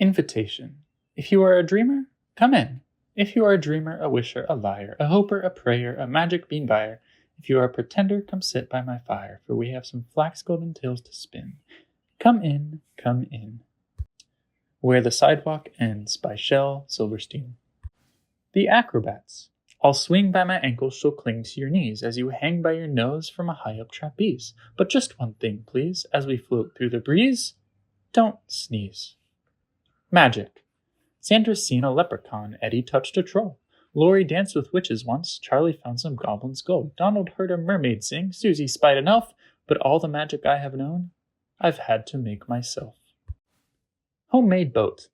Invitation. If you are a dreamer, come in. If you are a dreamer, a wisher, a liar, a hoper, a prayer, a magic bean buyer, if you are a pretender, come sit by my fire, for we have some flax golden tales to spin. Come in, come in. Where the Sidewalk Ends by Shel Silverstein. The acrobats. I'll swing by my ankles, she'll cling to your knees, as you hang by your nose from a high-up trapeze. But just one thing, please, as we float through the breeze, don't sneeze. Magic. Sandra's seen a leprechaun, Eddie touched a troll. Laurie danced with witches once, Charlie found some goblins' gold. Donald heard a mermaid sing, Susie spied an elf, but all the magic I have known, I've had to make myself. Homemade boat.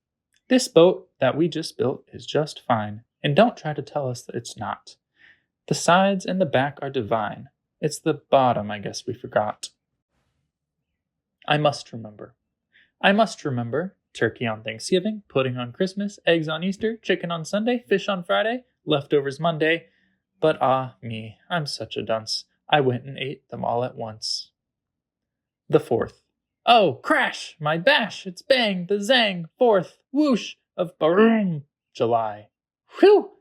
This boat that we just built is just fine, and don't try to tell us that it's not. The sides and the back are divine. It's the bottom, I guess we forgot. I must remember. I must remember. Turkey on Thanksgiving, pudding on Christmas, eggs on Easter, chicken on Sunday, fish on Friday, leftovers Monday. But ah me, I'm such a dunce. I went and ate them all at once. The 4th. Oh, crash! My bash! It's bang! The zang! 4th! Whoosh! Of boom! July. Whew!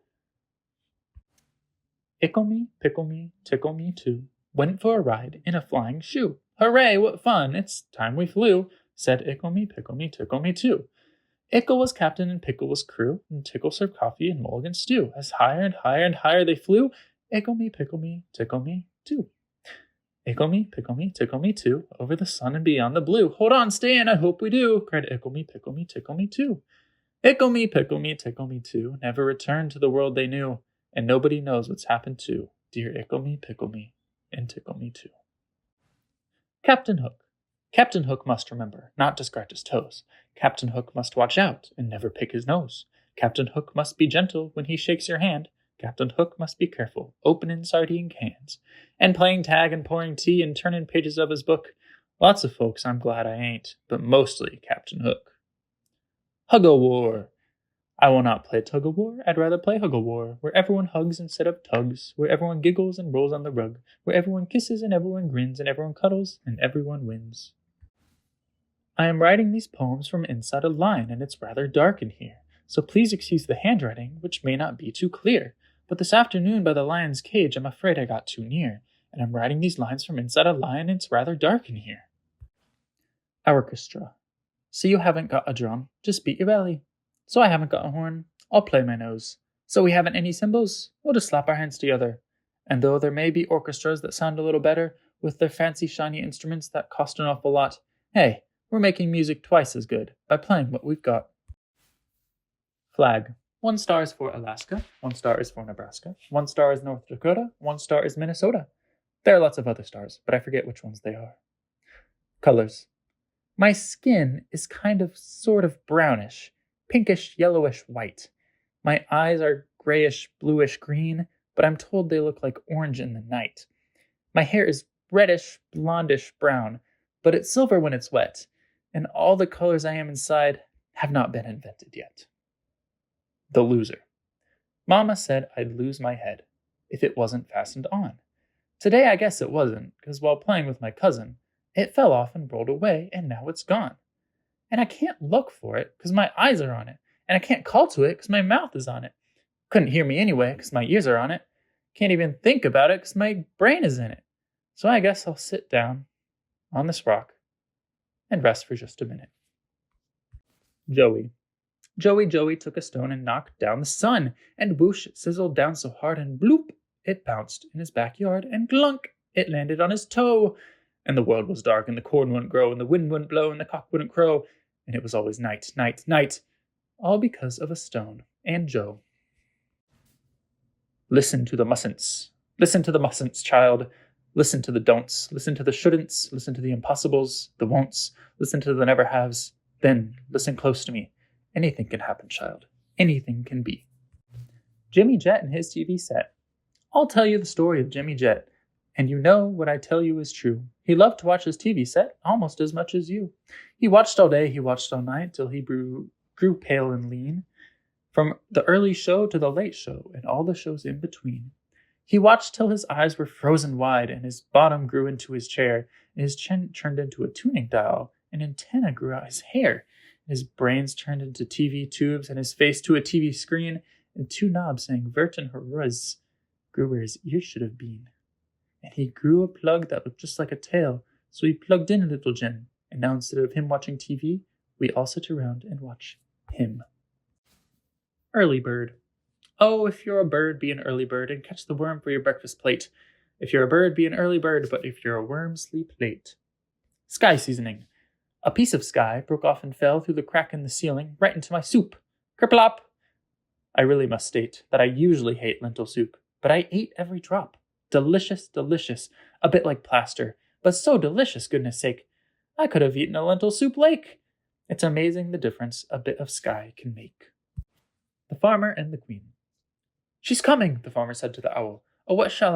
Ickle me, pickle me, tickle me too. Went for a ride in a flying shoe. Hooray, what fun! It's time we flew. Said Ickle me, pickle me, tickle me too. Ickle was captain and Pickle was crew, and Tickle served coffee and mulligan stew. As higher and higher and higher they flew, Ickle me, pickle me, tickle me too. Ickle me, pickle me, tickle me too, over the sun and beyond the blue. Hold on, stay in, I hope we do, cried Ickle me, pickle me, tickle me too. Ickle me, pickle me, tickle me too, never returned to the world they knew, and nobody knows what's happened to dear Ickle me, pickle me, and tickle me too. Captain Hook. Captain Hook must remember not to scratch his toes. Captain Hook must watch out and never pick his nose. Captain Hook must be gentle when he shakes your hand. Captain Hook must be careful, opening sardine cans, and playing tag and pouring tea and turning pages of his book. Lots of folks I'm glad I ain't, but mostly Captain Hook. Hug-o-war. I will not play tug-o-war, I'd rather play hug-o-war, where everyone hugs instead of tugs, where everyone giggles and rolls on the rug, where everyone kisses and everyone grins and everyone cuddles and everyone wins. I am writing these poems from inside a line, and it's rather dark in here, so please excuse the handwriting, which may not be too clear. But this afternoon by the lion's cage, I'm afraid I got too near, and I'm writing these lines from inside a line, and it's rather dark in here. Orchestra. So you haven't got a drum, just beat your belly. So I haven't got a horn, I'll play my nose. So we haven't any cymbals, we'll just slap our hands together. And though there may be orchestras that sound a little better, with their fancy shiny instruments that cost an awful lot, hey, we're making music twice as good by playing what we've got. Flag. 1 star is for Alaska, 1 star is for Nebraska, 1 star is North Dakota, 1 star is Minnesota. There are lots of other stars, but I forget which ones they are. Colors. My skin is kind of sort of brownish, pinkish, yellowish, white. My eyes are grayish, bluish, green, but I'm told they look like orange in the night. My hair is reddish, blondish, brown, but it's silver when it's wet. And all the colors I am inside have not been invented yet. The loser. Mama said I'd lose my head if it wasn't fastened on. Today I guess it wasn't, because while playing with my cousin, it fell off and rolled away, and now it's gone. And I can't look for it, because my eyes are on it, and I can't call to it, because my mouth is on it. Couldn't hear me anyway, because my ears are on it. Can't even think about it, because my brain is in it. So I guess I'll sit down on this rock and rest for just a minute. Joey. Joey took a stone and knocked down the sun, and whoosh, it sizzled down so hard, and bloop, it bounced in his backyard, and glunk, it landed on his toe. And the world was dark, and the corn wouldn't grow, and the wind wouldn't blow, and the cock wouldn't crow, and it was always night, night, night, all because of a stone and Joe. Listen to the mustn'ts. Listen to the mustn'ts, child. Listen to the don'ts. Listen to the shouldn'ts. Listen to the impossibles, the won'ts. Listen to the never haves. Then listen close to me. Anything can happen, child. Anything can be. Jimmy Jet and his TV set. I'll tell you the story of Jimmy Jet, and you know what I tell you is true. He loved to watch his TV set almost as much as you. He watched all day, he watched all night, till he grew pale and lean. From the early show to the late show, and all the shows in between. He watched till his eyes were frozen wide, and his bottom grew into his chair, and his chin turned into a tuning dial, and antenna grew out his hair, His brains turned into TV tubes, and his face to a TV screen, and 2 knobs saying Vert and Horuz grew where his ears should have been. And he grew a plug that looked just like a tail, so he plugged in a little Jen, and now instead of him watching TV, we all sit around and watch him. Early bird. Oh, if you're a bird, be an early bird, and catch the worm for your breakfast plate. If you're a bird, be an early bird, but if you're a worm, sleep late. Sky seasoning. A piece of sky broke off and fell through the crack in the ceiling right into my soup. Kerplop! I really must state that I usually hate lentil soup, but I ate every drop. Delicious, delicious, a bit like plaster, but so delicious, goodness sake. I could have eaten a lentil soup lake. It's amazing the difference a bit of sky can make. The Farmer and the Queen. She's coming, the farmer said to the owl. Oh, what shall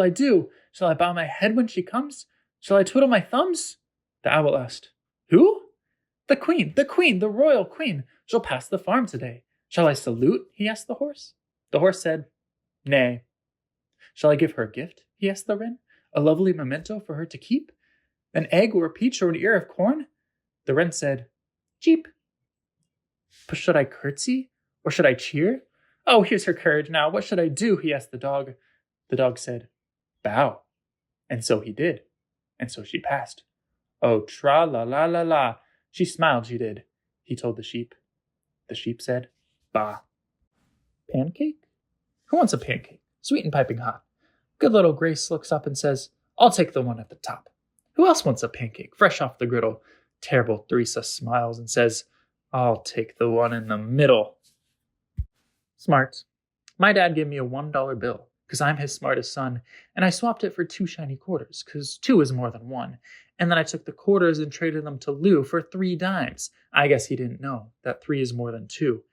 I do? Shall I bow my head when she comes? Shall I twiddle my thumbs? The owl asked. Who? The queen, the royal queen. She'll pass the farm today. Shall I salute? He asked the horse. The horse said, Nay. Shall I give her a gift? He asked the wren. A lovely memento for her to keep? An egg or a peach or an ear of corn? The wren said, Cheep. But should I curtsy? Or should I cheer? Oh, here's her carriage now. What should I do? He asked the dog. The dog said, Bow. And so he did. And so she passed. Oh, tra-la-la-la-la. She smiled, she did. He told the sheep. The sheep said, Bah. Pancake? Who wants a pancake? Sweet and piping hot. Good little Grace looks up and says, I'll take the one at the top. Who else wants a pancake, fresh off the griddle? Terrible Theresa smiles and says, I'll take the one in the middle. Smart. My dad gave me a $1 bill, because I'm his smartest son, and I swapped it for 2 shiny quarters, because 2 is more than 1. And then I took the quarters and traded them to Lou for 3 dimes. I guess he didn't know that 3 is more than 2.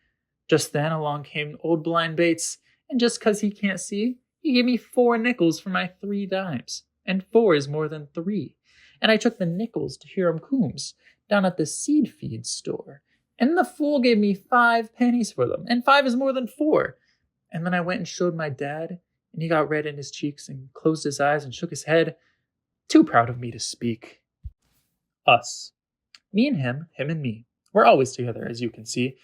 Just then along came old blind Bates, and just 'cause he can't see, he gave me 4 nickels for my 3 dimes. And 4 is more than 3. And I took the nickels to Hiram Coombs down at the seed feed store. And the fool gave me 5 pennies for them, and 5 is more than 4. And then I went and showed my dad, and he got red in his cheeks and closed his eyes and shook his head. Too proud of me to speak. Us. Me and him and me. We're always together, as you can see.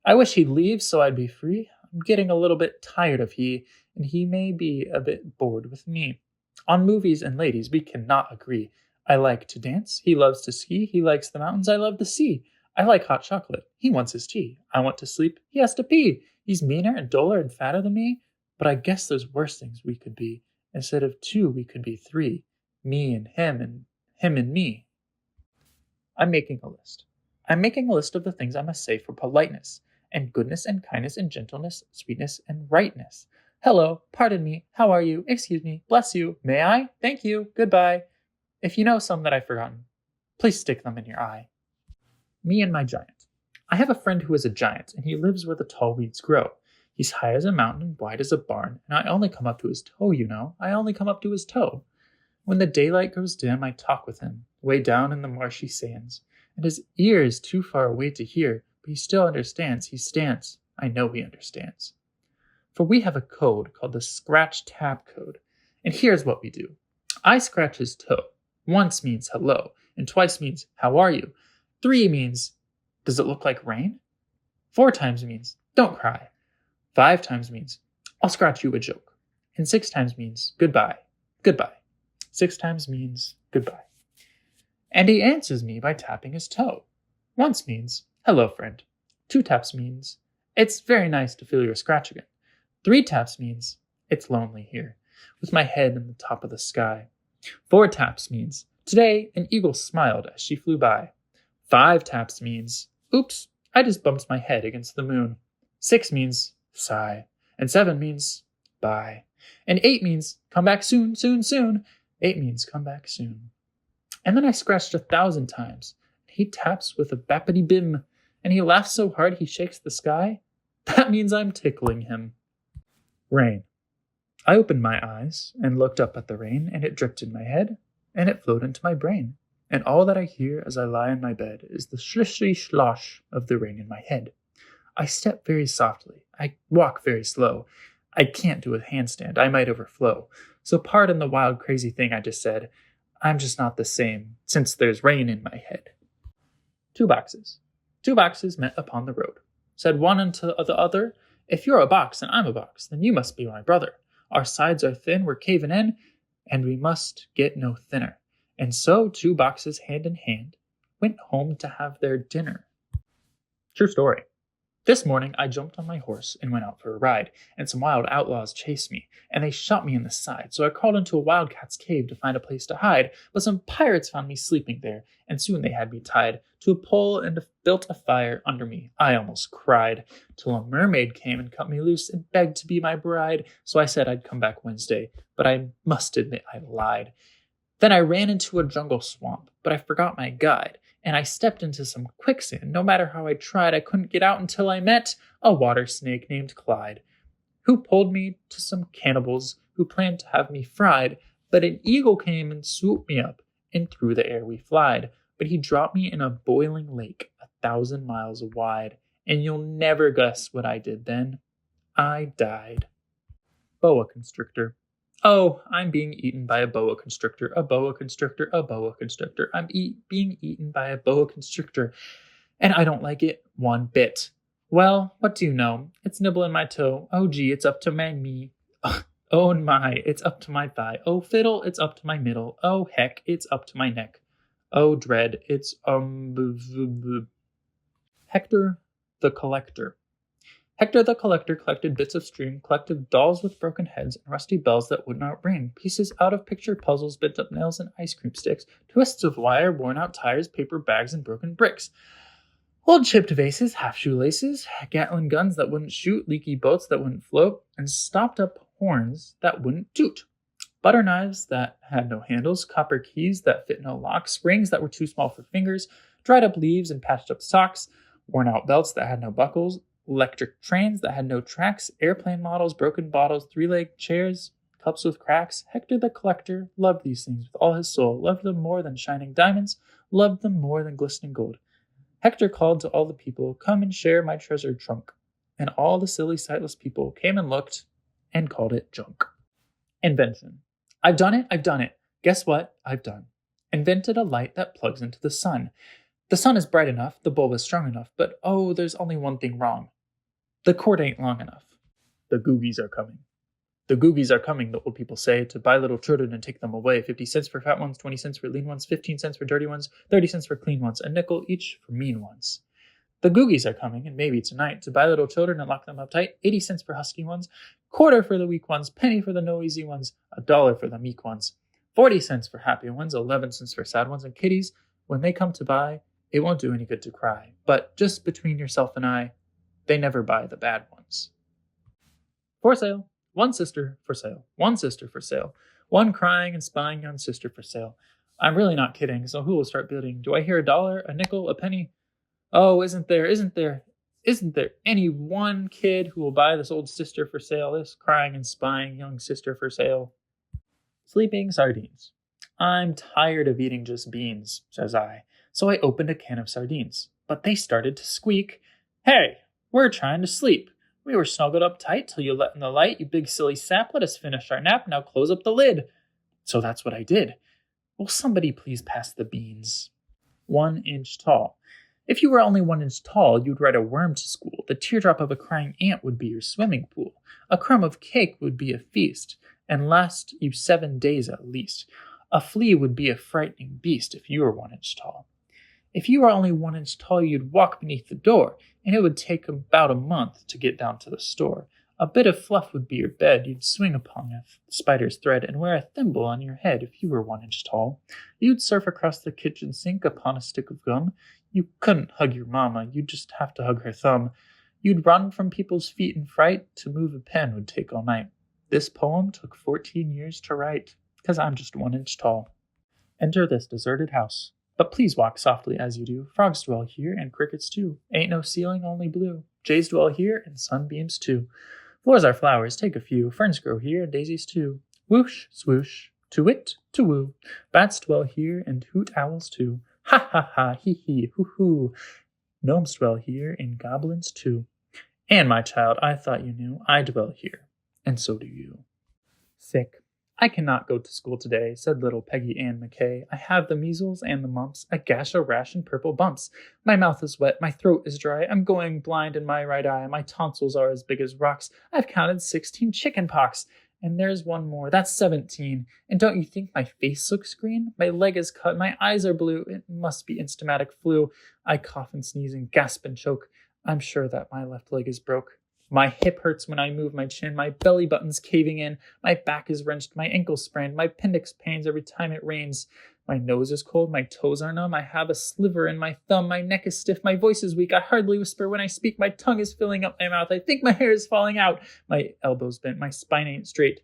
I wish he'd leave so I'd be free. I'm getting a little bit tired of he, and he may be a bit bored with me. On movies and ladies, we cannot agree. I like to dance. He loves to ski. He likes the mountains. I love the sea. I like hot chocolate. He wants his tea. I want to sleep. He has to pee. He's meaner and duller and fatter than me. But I guess there's worse things we could be. Instead of 2, we could be 3. Me and him and me. I'm making a list. I'm making a list of the things I must say for politeness, and goodness and kindness and gentleness, sweetness and rightness. Hello, pardon me, how are you, excuse me, bless you, may I, thank you, goodbye. If you know some that I've forgotten, please stick them in your eye. Me and my giant. I have a friend who is a giant, and he lives where the tall weeds grow. He's high as a mountain and wide as a barn, and I only come up to his toe, you know. I only come up to his toe. When the daylight goes dim, I talk with him, way down in the marshy sands, and his ear is too far away to hear, but he still understands. He stands. I know he understands. For we have a code called the Scratch Tab Code, and here's what we do. I scratch his toe. Once means hello, and twice means how are you. 3 means, does it look like rain? 4 times means, don't cry. 5 times means, I'll scratch you a joke. And 6 times means, goodbye, goodbye. 6 times means, goodbye. And he answers me by tapping his toe. Once means, hello, friend. 2 taps means, it's very nice to feel your scratch again. 3 taps means, it's lonely here, with my head in the top of the sky. 4 taps means, today an eagle smiled as she flew by. 5 taps means, oops, I just bumped my head against the moon. 6 means, sigh. And 7 means, bye. And 8 means, come back soon, soon, soon. 8 means, come back soon. And then I scratched 1,000 times. He taps with a bappity bim, and he laughs so hard he shakes the sky. That means I'm tickling him. Rain. I opened my eyes and looked up at the rain, and it dripped in my head, and it flowed into my brain. And all that I hear as I lie in my bed is the slishy slosh of the rain in my head. I step very softly. I walk very slow. I can't do a handstand. I might overflow. So pardon the wild, crazy thing I just said. I'm just not the same, since there's rain in my head. 2 boxes. Two boxes met upon the road. Said one unto the other, "If you're a box and I'm a box, then you must be my brother. Our sides are thin, we're caving in, and we must get no thinner." And so two boxes hand in hand went home to have their dinner. True story. This morning I jumped on my horse and went out for a ride, and some wild outlaws chased me, and they shot me in the side, so I crawled into a wildcat's cave to find a place to hide, but some pirates found me sleeping there, and soon they had me tied to a pole and built a fire under me. I almost cried, till a mermaid came and cut me loose and begged to be my bride, so I said I'd come back Wednesday, but I must admit I lied. Then I ran into a jungle swamp, but I forgot my guide, and I stepped into some quicksand. No matter how I tried, I couldn't get out until I met a water snake named Clyde, who pulled me to some cannibals who planned to have me fried. But an eagle came and swooped me up, and through the air we flied. But he dropped me in a boiling lake 1,000 miles wide, and you'll never guess what I did then. I died. Boa constrictor. Oh, I'm being eaten by a boa constrictor, a boa constrictor, a boa constrictor. I'm being eaten by a boa constrictor, and I don't like it one bit. Well, what do you know? It's nibbling my toe. Oh, gee, it's up to my knee. Oh, my, it's up to my thigh. Oh, fiddle, it's up to my middle. Oh, heck, it's up to my neck. Oh, dread, it's Hector the Collector. Hector the Collector collected bits of string, collected dolls with broken heads and rusty bells that would not ring, pieces out of picture puzzles, bent up nails and ice cream sticks, twists of wire, worn out tires, paper bags, and broken bricks. Old chipped vases, half shoelaces, Gatling guns that wouldn't shoot, leaky boats that wouldn't float, and stopped up horns that wouldn't toot. Butter knives that had no handles, copper keys that fit no locks, rings that were too small for fingers, dried up leaves and patched up socks, worn out belts that had no buckles, electric trains that had no tracks, airplane models, broken bottles, three-legged chairs, cups with cracks. Hector the Collector loved these things with all his soul, loved them more than shining diamonds, loved them more than glistening gold. Hector called to all the people, "Come and share my treasure trunk." And all the silly, sightless people came and looked and called it junk. Invention. I've done it. Guess what I've done? Invented a light that plugs into the sun. The sun is bright enough, the bulb is strong enough, but oh, there's only one thing wrong. The cord ain't long enough. The Googies are coming. The Googies are coming, the old people say, to buy little children and take them away. 50 cents for fat ones, 20 cents for lean ones, 15 cents for dirty ones, 30 cents for clean ones, a nickel each for mean ones. The Googies are coming, and maybe tonight, to buy little children and lock them up tight. 80 cents for husky ones, quarter for the weak ones, penny for the noisy ones, $1 for the meek ones, 40 cents for happy ones, 11 cents for sad ones, and kitties, when they come to buy, it won't do any good to cry. But just between yourself and I, they never buy the bad ones. For sale. One sister for sale. One sister for sale. One crying and spying young sister for sale. I'm really not kidding, so who will start bidding? Do I hear $1, a nickel, a penny? Oh, isn't there any one kid who will buy this old sister for sale, this crying and spying young sister for sale? Sleeping sardines. I'm tired of eating just beans, says I, so I opened a can of sardines. But they started to squeak. Hey, we're trying to sleep. We were snuggled up tight till you let in the light, you big silly sap. Let us finish our nap, now close up the lid. So that's what I did. Will somebody please pass the beans? 1 inch tall. If you were only 1 inch tall, you'd ride a worm to school. The teardrop of a crying ant would be your swimming pool. A crumb of cake would be a feast, and last you 7 days at least. A flea would be a frightening beast if you were 1 inch tall. If you were only 1 inch tall, you'd walk beneath the door, and it would take about a month to get down to the store. A bit of fluff would be your bed. You'd swing upon a spider's thread and wear a thimble on your head if you were 1 inch tall. You'd surf across the kitchen sink upon a stick of gum. You couldn't hug your mama. You'd just have to hug her thumb. You'd run from people's feet in fright. To move a pen would take all night. This poem took 14 years to write, 'cause I'm just 1 inch tall. Enter this deserted house. But please walk softly as you do. Frogs dwell here, and crickets too. Ain't no ceiling, only blue. Jays dwell here, and sunbeams too. Floors are flowers, take a few. Ferns grow here, and daisies too. Whoosh, swoosh, to wit, to woo. Bats dwell here, and hoot owls too. Ha ha ha, hee hee, hoo hoo. Gnomes dwell here, and goblins too. And my child, I thought you knew, I dwell here, and so do you. Sick. "I cannot go to school today," said little Peggy Ann McKay. "I have the measles and the mumps, a gash, a rash, and purple bumps. My mouth is wet, my throat is dry, I'm going blind in my right eye, my tonsils are as big as rocks, I've counted 16 chicken pox. And there's one more, that's 17. And don't you think my face looks green? My leg is cut, my eyes are blue. It must be instamatic flu. I cough and sneeze and gasp and choke. I'm sure that my left leg is broke. My hip hurts when I move my chin, my belly button's caving in, my back is wrenched, my ankle sprained, my appendix pains every time it rains. My nose is cold, my toes are numb, I have a sliver in my thumb, my neck is stiff, my voice is weak, I hardly whisper when I speak, my tongue is filling up my mouth, I think my hair is falling out, my elbow's bent, my spine ain't straight,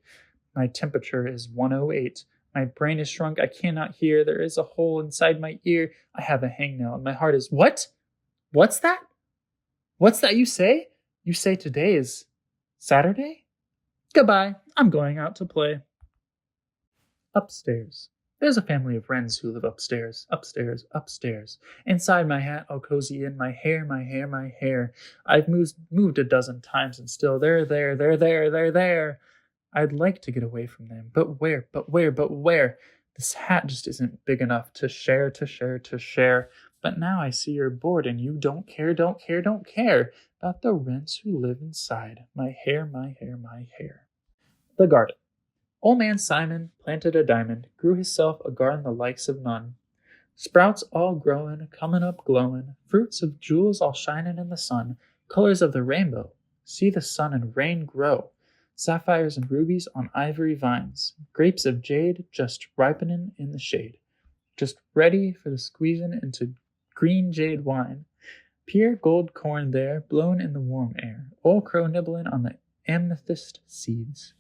my temperature is 108, my brain is shrunk, I cannot hear, there is a hole inside my ear, I have a hangnail, and my heart is, what? What's that? What's that you say? You say today is Saturday? Goodbye, I'm going out to play. Upstairs. There's a family of wrens who live upstairs, upstairs, upstairs. Inside my hat I'll cozy in, my hair, my hair, my hair. I've moved a dozen times and still they're there. I'd like to get away from them, but where? This hat just isn't big enough to share. But now I see you're bored and you don't care about the wrens who live inside. My hair, my hair, my hair. The garden. Old man Simon planted a diamond, grew hisself a garden the likes of none. Sprouts all growin', comin' up glowin', fruits of jewels all shinin' in the sun, colors of the rainbow, see the sun and rain grow, sapphires and rubies on ivory vines, grapes of jade just ripenin' in the shade, just ready for the squeezin' into green jade wine. Pure gold corn there, blown in the warm air, old crow nibblin' on the amethyst seeds.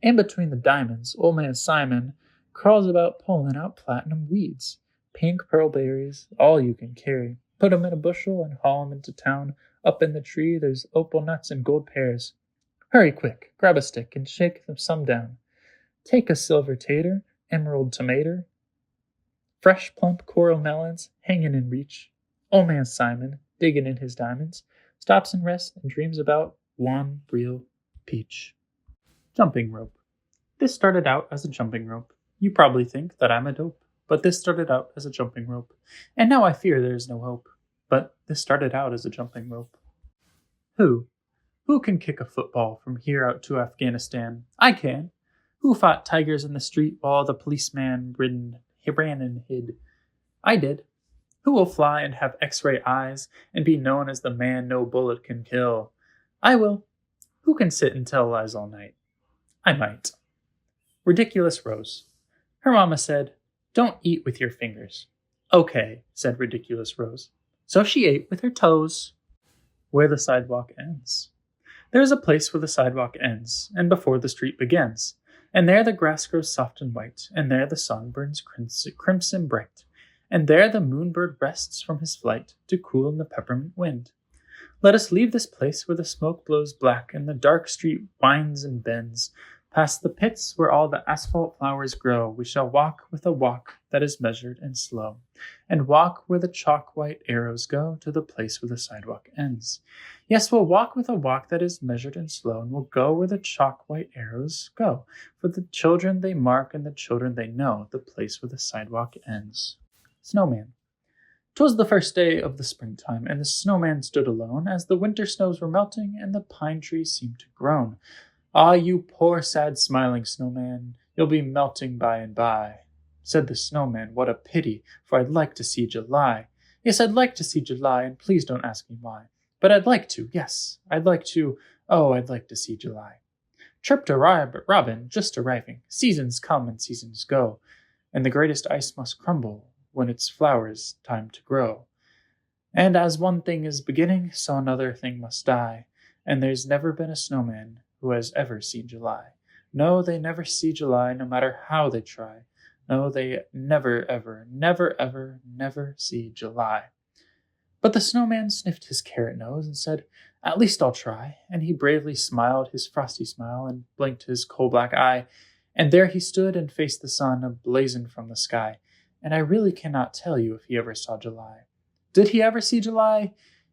And between the diamonds, old man Simon crawls about pullin' out platinum weeds, pink pearl berries, all you can carry. Put 'em in a bushel and haul 'em into town. Up in the tree there's opal nuts and gold pears. Hurry quick, grab a stick and shake them some down. Take a silver tater, emerald tomato, fresh plump coral melons hangin' in reach. Old man Simon, diggin' in his diamonds, stops and rests and dreams about one real peach. Jumping rope. This started out as a jumping rope. You probably think that I'm a dope, but this started out as a jumping rope. And now I fear there is no hope, but this started out as a jumping rope. Who can kick a football from here out to Afghanistan? I can. Who fought tigers in the street while the policeman ran and hid? I did. Who will fly and have x-ray eyes and be known as the man no bullet can kill? I will. Who can sit and tell lies all night? I might. Ridiculous Rose. Her mama said, "Don't eat with your fingers." "Okay," said Ridiculous Rose. So she ate with her toes. Where the Sidewalk Ends. There is a place where the sidewalk ends, and before the street begins. And there the grass grows soft and white, and there the sun burns crimson bright, and there the moonbird rests from his flight to cool in the peppermint wind. Let us leave this place where the smoke blows black, and the dark street winds and bends. Past the pits where all the asphalt flowers grow, we shall walk with a walk that is measured and slow, and walk where the chalk-white arrows go to the place where the sidewalk ends. Yes, we'll walk with a walk that is measured and slow, and we'll go where the chalk-white arrows go, for the children they mark and the children they know, the place where the sidewalk ends. Snowman. 'Twas the first day of the springtime, and the snowman stood alone, as the winter snows were melting, and the pine trees seemed to groan. "Ah, you poor, sad, smiling snowman, you'll be melting by and by." Said the snowman, "What a pity, for I'd like to see July. Yes, I'd like to see July, and please don't ask me why. But I'd like to, yes, I'd like to, oh, I'd like to see July." Chirped a robin, just arriving. Seasons come and seasons go, and the greatest ice must crumble when its flowers time to grow. And as one thing is beginning, so another thing must die, and there's never been a snowman who has ever seen July. No, they never see July, no matter how they try. No, they never, ever, never, ever, never see July. But the snowman sniffed his carrot nose and said, "At least I'll try." And he bravely smiled his frosty smile and blinked his coal-black eye. And there he stood and faced the sun, a-blazing from the sky. And I really cannot tell you if he ever saw July. Did he ever see July?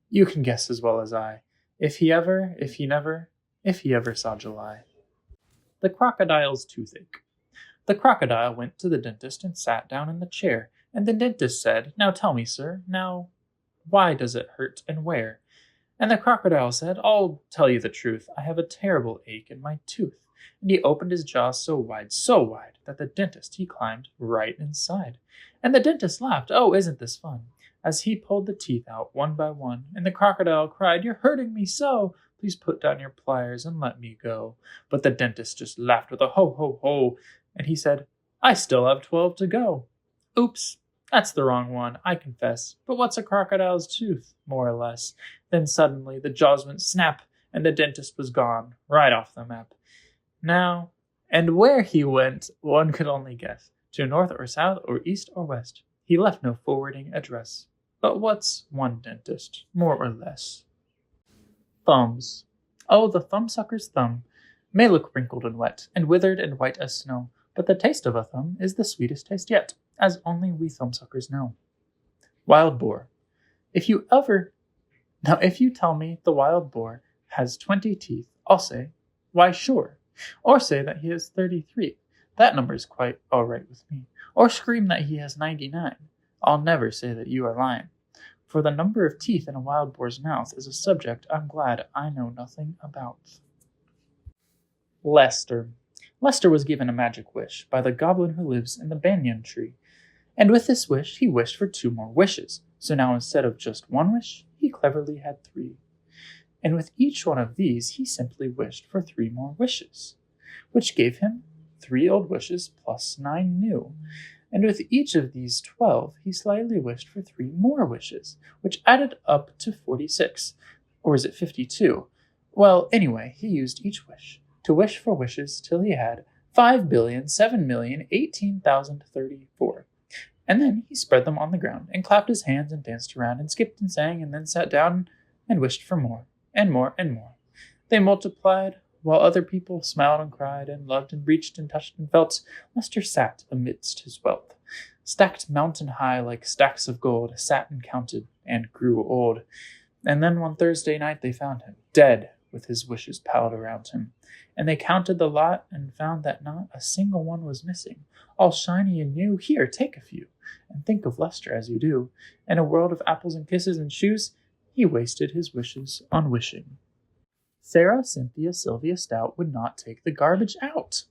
You can guess as well as I. If he ever saw July. The crocodile's toothache. The crocodile went to the dentist and sat down in the chair, and the dentist said, "Now tell me, sir, now why does it hurt and where?" And the crocodile said, "I'll tell you the truth, I have a terrible ache in my tooth." And he opened his jaws so wide, that the dentist he climbed right inside. And the dentist laughed, "Oh, isn't this fun?" as he pulled the teeth out one by one. And the crocodile cried, "You're hurting me so! Please put down your pliers and let me go." But the dentist just laughed with a ho ho ho, and he said, "I still have 12 to go." Oops, that's the wrong one, I confess. But what's a crocodile's tooth, more or less? Then suddenly the jaws went snap, and the dentist was gone, right off the map. Now, and where he went, one could only guess. To north or south or east or west. He left no forwarding address. But what's one dentist, more or less? Thumbs. Oh, the thumbsucker's thumb may look wrinkled and wet, and withered and white as snow, but the taste of a thumb is the sweetest taste yet, as only we thumbsuckers know. Wild boar. If you tell me the wild boar has 20 teeth, I'll say, "Why, sure." Or say that he has 33. That number's quite all right with me. Or scream that he has 99. I'll never say that you are lying. For the number of teeth in a wild boar's mouth is a subject I'm glad I know nothing about. Lester. Lester was given a magic wish by the goblin who lives in the banyan tree. And with this wish, he wished for 2 more wishes. So now instead of just 1 wish, he cleverly had 3. And with each one of these, he simply wished for 3 more wishes, which gave him 3 old wishes plus 9 new. And with each of these 12, he slightly wished for 3 more wishes, which added up to 46. Or is it 52? Well, anyway, he used each wish to wish for wishes till he had 5,007,018,034. And then he spread them on the ground and clapped his hands and danced around and skipped and sang and then sat down and wished for more and more and more. They multiplied while other people smiled and cried and loved and reached and touched and felt. Lester sat amidst his wealth, stacked mountain high like stacks of gold, sat and counted and grew old. And then one Thursday night they found him, dead, with his wishes piled around him. And they counted the lot and found that not a single one was missing, all shiny and new. Here, take a few, and think of Lester as you do. In a world of apples and kisses and shoes, he wasted his wishes on wishing. Sarah Cynthia Sylvia Stout would not take the garbage out.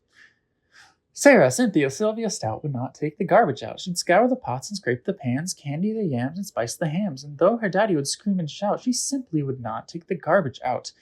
Sarah Cynthia Sylvia Stout would not take the garbage out. She'd scour the pots and scrape the pans, candy the yams and spice the hams, and though her daddy would scream and shout, she simply would not take the garbage out.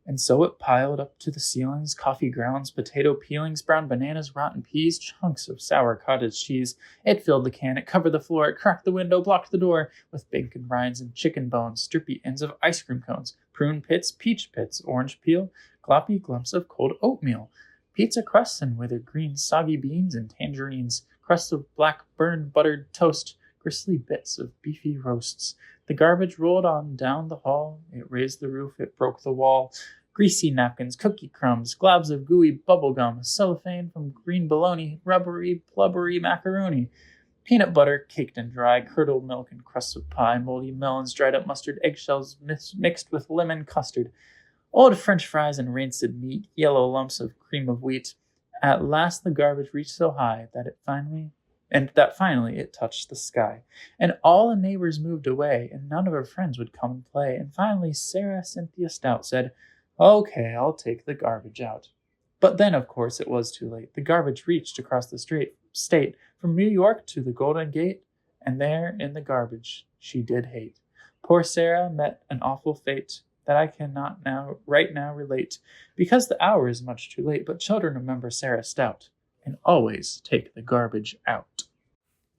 And so it piled up to the ceilings, coffee grounds, potato peelings, brown bananas, rotten peas, chunks of sour cottage cheese. It filled the can, it covered the floor, it cracked the window, blocked the door, with bacon rinds and chicken bones, drippy ends of ice cream cones, prune pits, peach pits, orange peel, gloppy glumps of cold oatmeal, pizza crusts and withered green soggy beans and tangerines, crusts of black burned buttered toast, gristly bits of beefy roasts. The garbage rolled on down the hall, it raised the roof, it broke the wall. Greasy napkins, cookie crumbs, globs of gooey bubble gum, cellophane from green bologna, rubbery, blubbery macaroni, peanut butter caked and dry, curdled milk and crusts of pie, moldy melons, dried up mustard, eggshells mixed with lemon custard, old French fries and rancid meat, yellow lumps of cream of wheat. At last the garbage reached so high that finally it touched the sky, and all the neighbors moved away, and none of her friends would come and play. And finally Sarah Cynthia Stout said, "Okay, I'll take the garbage out." But then, of course, it was too late. The garbage reached across the state, from New York to the Golden Gate, and there in the garbage she did hate. Poor Sarah met an awful fate that I cannot right now relate, because the hour is much too late. But children, remember Sarah Stout, and always take the garbage out.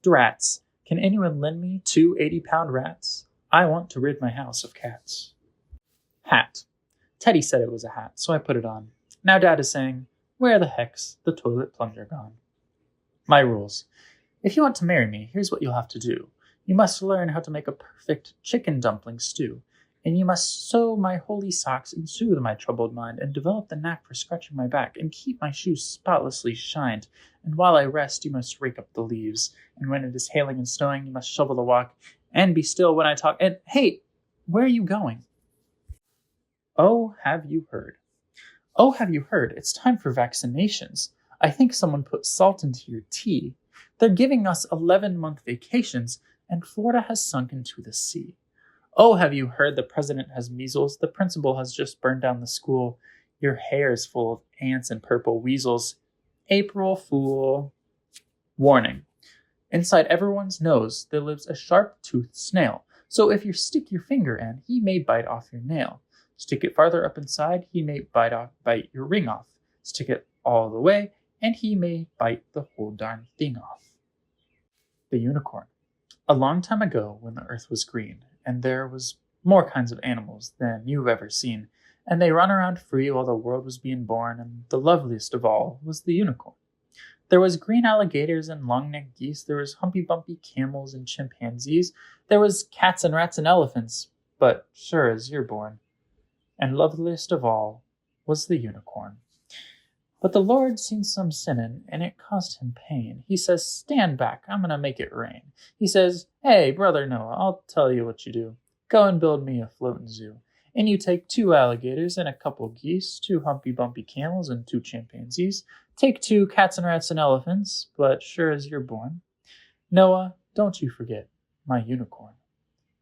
Drats. Can anyone lend me 2 80-pound rats? I want to rid my house of cats. Hat. Teddy said it was a hat, so I put it on. Now Dad is saying, "Where the heck's the toilet plunger gone?" My rules. If you want to marry me, here's what you'll have to do. You must learn how to make a perfect chicken dumpling stew, and you must sew my holy socks and soothe my troubled mind, and develop the knack for scratching my back, and keep my shoes spotlessly shined. And while I rest, you must rake up the leaves, and when it is hailing and snowing, you must shovel the walk, and be still when I talk. And hey, where are you going? Oh, have you heard? Oh, have you heard? It's time for vaccinations. I think someone put salt into your tea. They're giving us 11-month vacations, and Florida has sunk into the sea. Oh, have you heard the president has measles? The principal has just burned down the school. Your hair is full of ants and purple weasels. April Fool. Warning. Inside everyone's nose there lives a sharp-toothed snail. So if you stick your finger in, he may bite off your nail. Stick it farther up inside, he may bite your ring off. Stick it all the way, and he may bite the whole darn thing off. The unicorn. A long time ago, when the earth was green, and there was more kinds of animals than you've ever seen, and they run around free while the world was being born, and the loveliest of all was the unicorn. There was green alligators and long-necked geese, there was humpy-bumpy camels and chimpanzees, there was cats and rats and elephants, but sure as you're born. And loveliest of all was the unicorn. But the Lord seen some sinning, and it caused him pain. He says, "Stand back, I'm gonna make it rain." He says, "Hey, brother Noah, I'll tell you what you do. Go and build me a floating zoo. And you take 2 alligators and a couple geese, 2 humpy-bumpy camels and 2 chimpanzees. Take 2 cats and rats and elephants, but sure as you're born. Noah, don't you forget my unicorn."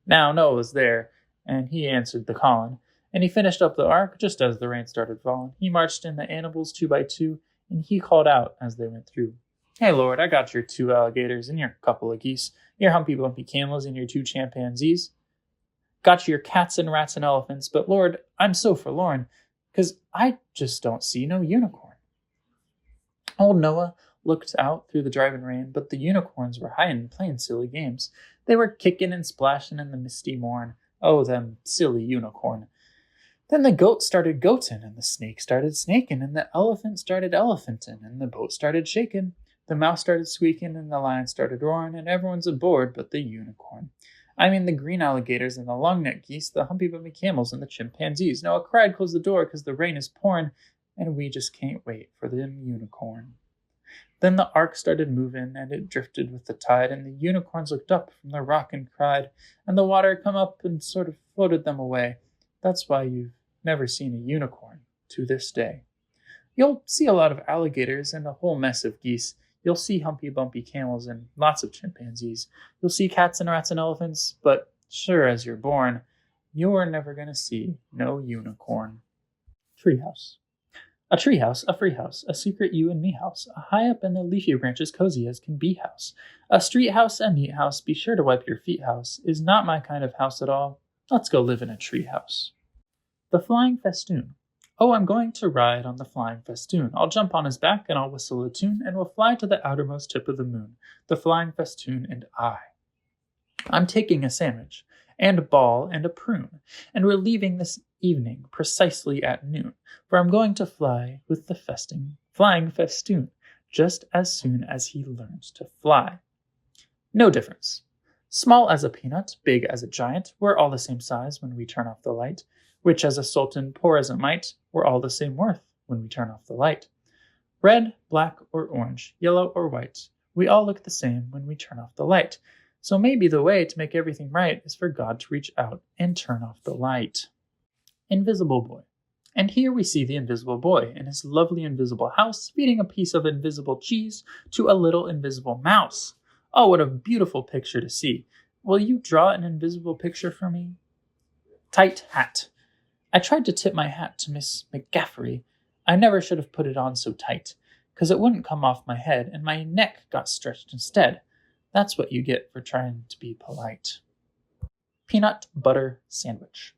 Now Noah was there, and he answered the calling. And he finished up the ark just as the rain started falling. He marched in the animals 2 by 2, and he called out as they went through, "Hey, Lord, I got your 2 alligators and your couple of geese, your humpy-bumpy camels and your 2 chimpanzees. Got your cats and rats and elephants, but Lord, I'm so forlorn, 'cause I just don't see no unicorn." Old Noah looked out through the driving rain, but the unicorns were hiding and playing silly games. They were kicking and splashing in the misty morn. Oh, them silly unicorn. Then the goat started goatin', and the snake started snaking, and the elephant started elephantin', and the boat started shaking. The mouse started squeaking, and the lion started roaring, and everyone's aboard but the unicorn. I mean the green alligators and the long-necked geese, the humpy-bumpy camels and the chimpanzees. Noah cried, "Close the door, 'cause the rain is pouring, and we just can't wait for the unicorn." Then the ark started moving, and it drifted with the tide, and the unicorns looked up from the rock and cried, and the water come up and sort of floated them away. That's why you've never seen a unicorn to this day. You'll see a lot of alligators and a whole mess of geese. You'll see humpy-bumpy camels and lots of chimpanzees. You'll see cats and rats and elephants, but sure as you're born, you're never going to see no unicorn. Treehouse. A treehouse, a free house, a secret you and me house, a high up in the leafy branches cozy as can be house. A street house, a neat house, be sure to wipe your feet house, is not my kind of house at all. Let's go live in a treehouse. The flying festoon. Oh, I'm going to ride on the flying festoon. I'll jump on his back and I'll whistle a tune, and we'll fly to the outermost tip of the moon. The flying festoon and I. I'm taking a sandwich, and a ball, and a prune, and we're leaving this evening precisely at noon, for I'm going to fly with the flying festoon, just as soon as he learns to fly. No difference. Small as a peanut, big as a giant, we're all the same size when we turn off the light. Rich as a sultan, poor as a mite, we're all the same worth when we turn off the light. Red, black, or orange, yellow, or white, we all look the same when we turn off the light. So maybe the way to make everything right is for God to reach out and turn off the light. Invisible boy. And here we see the invisible boy in his lovely invisible house feeding a piece of invisible cheese to a little invisible mouse. Oh, what a beautiful picture to see. Will you draw an invisible picture for me? Tight hat. I tried to tip my hat to Miss McGaffery. I never should have put it on so tight, 'cause it wouldn't come off my head, and my neck got stretched instead. That's what you get for trying to be polite. Peanut butter sandwich.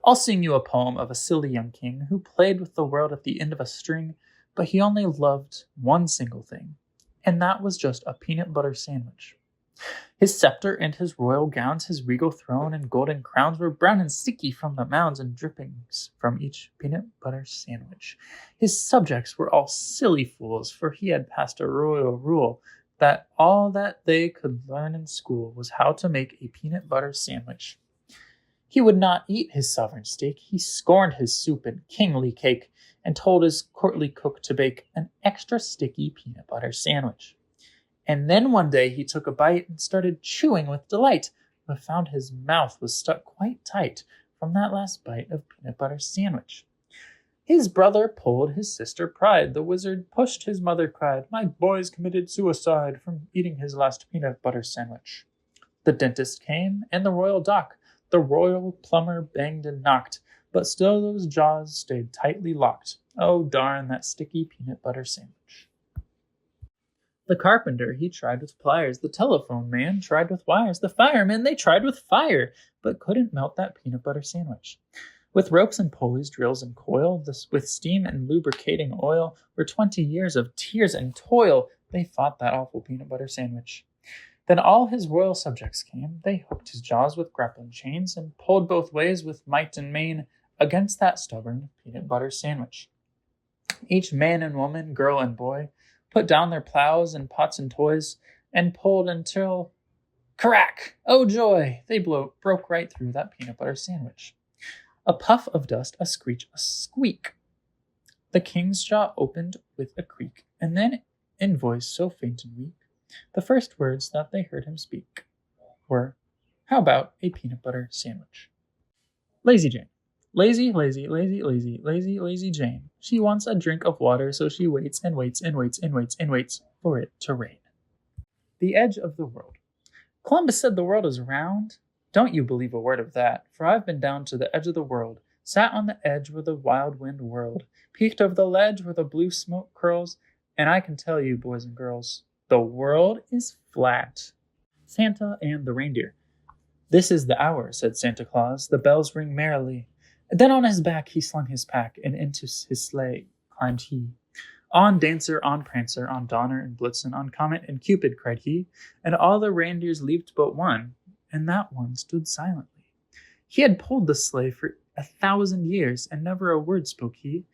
I'll sing you a poem of a silly young king who played with the world at the end of a string, but he only loved one single thing, and that was just a peanut butter sandwich. His scepter and his royal gowns, his regal throne and golden crowns were brown and sticky from the mounds and drippings from each peanut butter sandwich. His subjects were all silly fools, for he had passed a royal rule that all that they could learn in school was how to make a peanut butter sandwich. He would not eat his sovereign steak, he scorned his soup and kingly cake, and told his courtly cook to bake an extra sticky peanut butter sandwich. And then one day he took a bite and started chewing with delight, but found his mouth was stuck quite tight from that last bite of peanut butter sandwich. His brother pulled, his sister pried. The wizard pushed, his mother cried, "My boy's committed suicide from eating his last peanut butter sandwich." The dentist came, and the royal doc. The royal plumber banged and knocked, but still those jaws stayed tightly locked. Oh, darn that sticky peanut butter sandwich. The carpenter, he tried with pliers. The telephone man tried with wires. The firemen, they tried with fire, but couldn't melt that peanut butter sandwich. With ropes and pulleys, drills and coil, with steam and lubricating oil, for 20 years of tears and toil, they fought that awful peanut butter sandwich. Then all his royal subjects came. They hooked his jaws with grappling chains and pulled both ways with might and main against that stubborn peanut butter sandwich. Each man and woman, girl and boy, put down their plows and pots and toys, and pulled until, crack! Oh joy! They broke right through that peanut butter sandwich. A puff of dust, a screech, a squeak. The king's jaw opened with a creak, and then, in voice so faint and weak, the first words that they heard him speak were, "How about a peanut butter sandwich?" Lazy Jane. Lazy, lazy, lazy, lazy, lazy, lazy Jane. She wants a drink of water, so she waits and waits and waits and waits and waits for it to rain. The edge of the world. Columbus said the world is round. Don't you believe a word of that, for I've been down to the edge of the world, sat on the edge where the wild wind whirled, peeked over the ledge where the blue smoke curls, and I can tell you, boys and girls, the world is flat. Santa and the Reindeer. This is the hour, said Santa Claus. The bells ring merrily. Then on his back he slung his pack, and into his sleigh climbed he. On Dancer, on Prancer, on Donner and Blitzen, on Comet and Cupid, cried he, and all the reindeers leaped but one, and that one stood silently. He had pulled the sleigh for 1,000 years, and never a word spoke he.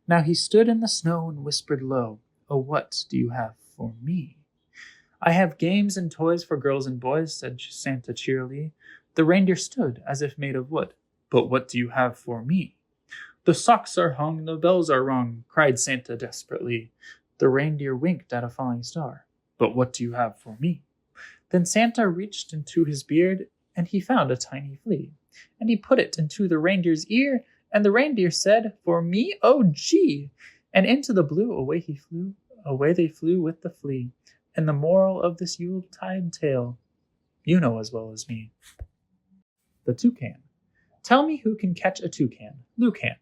Now he stood in the snow and whispered low, "Oh, what do you have for me?" "I have games and toys for girls and boys," said Santa cheerily. The reindeer stood as if made of wood. "But what do you have for me?" "The socks are hung, the bells are rung," cried Santa desperately. The reindeer winked at a falling star. "But what do you have for me?" Then Santa reached into his beard, and he found a tiny flea, and he put it into the reindeer's ear, and the reindeer said, "For me? Oh, gee!" And into the blue away he flew, away they flew with the flea. And the moral of this Yuletide tale, you know as well as me. The Toucan. Tell me who can catch a toucan? Lucan.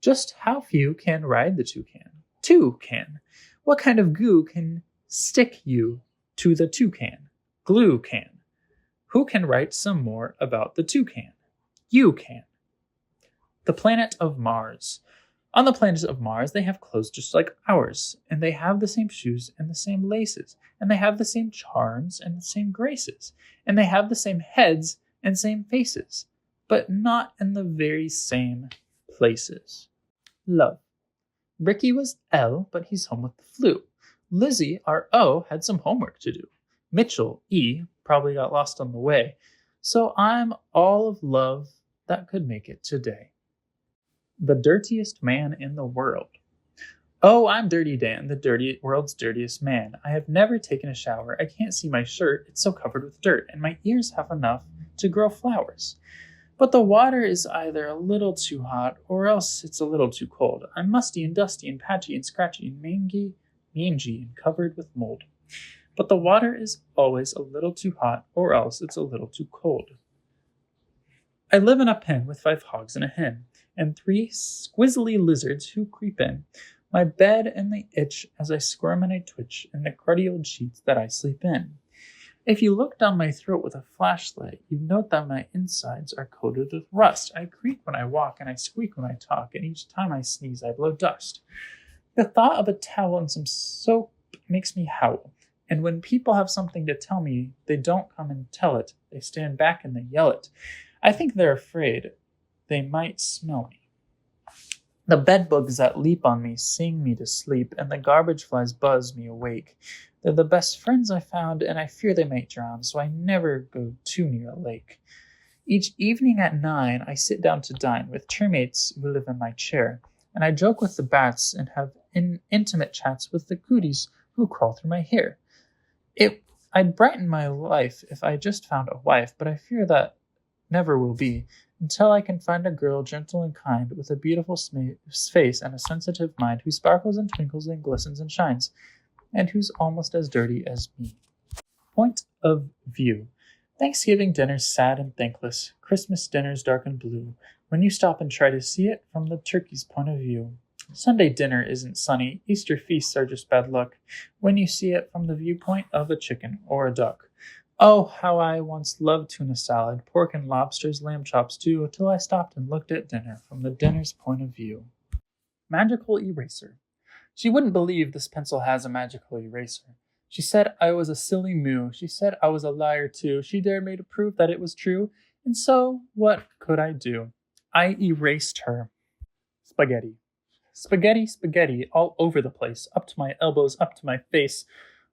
Just how few can ride the toucan? Two can. What kind of goo can stick you to the toucan? Glue can. Who can write some more about the toucan? You can. The planet of Mars. On the planet of Mars, they have clothes just like ours, and they have the same shoes and the same laces, and they have the same charms and the same graces, and they have the same heads and same faces, but not in the very same places. Love. Ricky was L, but he's home with the flu. Lizzie, our O, had some homework to do. Mitchell, E, probably got lost on the way. So I'm all of love that could make it today. The dirtiest man in the world. Oh, I'm Dirty Dan, the world's dirtiest man. I have never taken a shower. I can't see my shirt. It's so covered with dirt, and my ears have enough to grow flowers. But the water is either a little too hot, or else it's a little too cold. I'm musty and dusty and patchy and scratchy and mangy and covered with mold. But the water is always a little too hot, or else it's a little too cold. I live in a pen with 5 hogs and a hen, and 3 squizzly lizards who creep in my bed, and they itch as I squirm and I twitch in the cruddy old sheets that I sleep in. If you look down my throat with a flashlight, you note that my insides are coated with rust. I creak when I walk, and I squeak when I talk, and each time I sneeze, I blow dust. The thought of a towel and some soap makes me howl, and when people have something to tell me, they don't come and tell it. They stand back and they yell it. I think they're afraid they might smell me. The bedbugs that leap on me sing me to sleep, and the garbage flies buzz me awake. They're the best friends I found, and I fear they might drown, so I never go too near a lake. Each evening at 9, I sit down to dine with chairmates who live in my chair, and I joke with the bats and have intimate chats with the cooties who crawl through my hair. I'd brighten my life if I just found a wife, but I fear that never will be, until I can find a girl gentle and kind, with a beautiful face and a sensitive mind, who sparkles and twinkles and glistens and shines, and who's almost as dirty as me. Point of view. Thanksgiving dinner's sad and thankless. Christmas dinner's dark and blue, when you stop and try to see it from the turkey's point of view. Sunday dinner isn't sunny. Easter feasts are just bad luck, when you see it from the viewpoint of a chicken or a duck. Oh, how I once loved tuna salad, pork and lobsters, lamb chops too, till I stopped and looked at dinner from the dinner's point of view. Magical eraser. She wouldn't believe this pencil has a magical eraser. She said I was a silly moo. She said I was a liar too. She dared me to prove that it was true. And so, what could I do? I erased her. Spaghetti. Spaghetti, spaghetti, all over the place, up to my elbows, up to my face,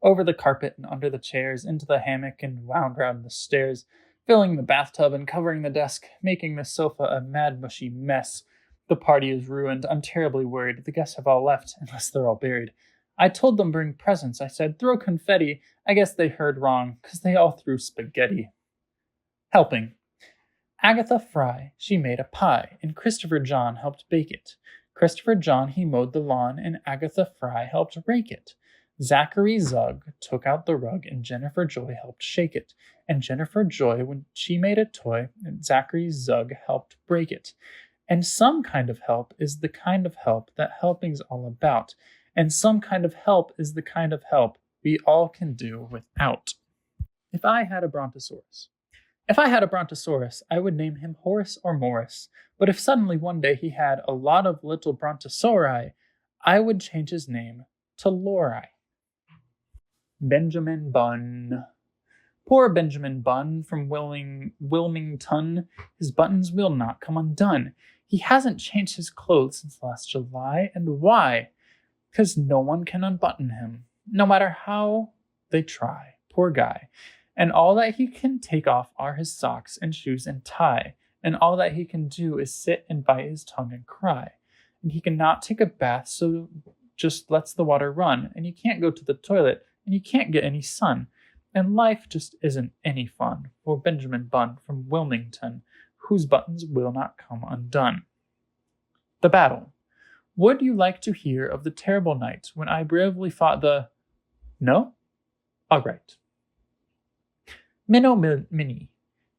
over the carpet and under the chairs, into the hammock and wound round the stairs, filling the bathtub and covering the desk, making the sofa a mad mushy mess. The party is ruined. I'm terribly worried. The guests have all left, unless they're all buried. I told them bring presents. I said, throw confetti. I guess they heard wrong, 'cause they all threw spaghetti. Helping. Agatha Fry, she made a pie, and Christopher John helped bake it. Christopher John, he mowed the lawn, and Agatha Fry helped rake it. Zachary Zug took out the rug, and Jennifer Joy helped shake it. And Jennifer Joy, when she made a toy, and Zachary Zug helped break it. And some kind of help is the kind of help that helping's all about. And some kind of help is the kind of help we all can do without. If I had a brontosaurus. If I had a brontosaurus, I would name him Horace or Morris. But if suddenly one day he had a lot of little brontosauri, I would change his name to Lori. Benjamin Bunn. Poor Benjamin Bunn from Wilmington. His buttons will not come undone. He hasn't changed his clothes since last July. And why? 'Cause no one can unbutton him, no matter how they try. Poor guy. And all that he can take off are his socks and shoes and tie. And all that he can do is sit and bite his tongue and cry. And he cannot take a bath, so just lets the water run. And you can't go to the toilet, and you can't get any sun. And life just isn't any fun for Benjamin Bunn from Wilmington, whose buttons will not come undone. The battle. Would you like to hear of the terrible night when I bravely fought the... No? All right. Minnow Minnie,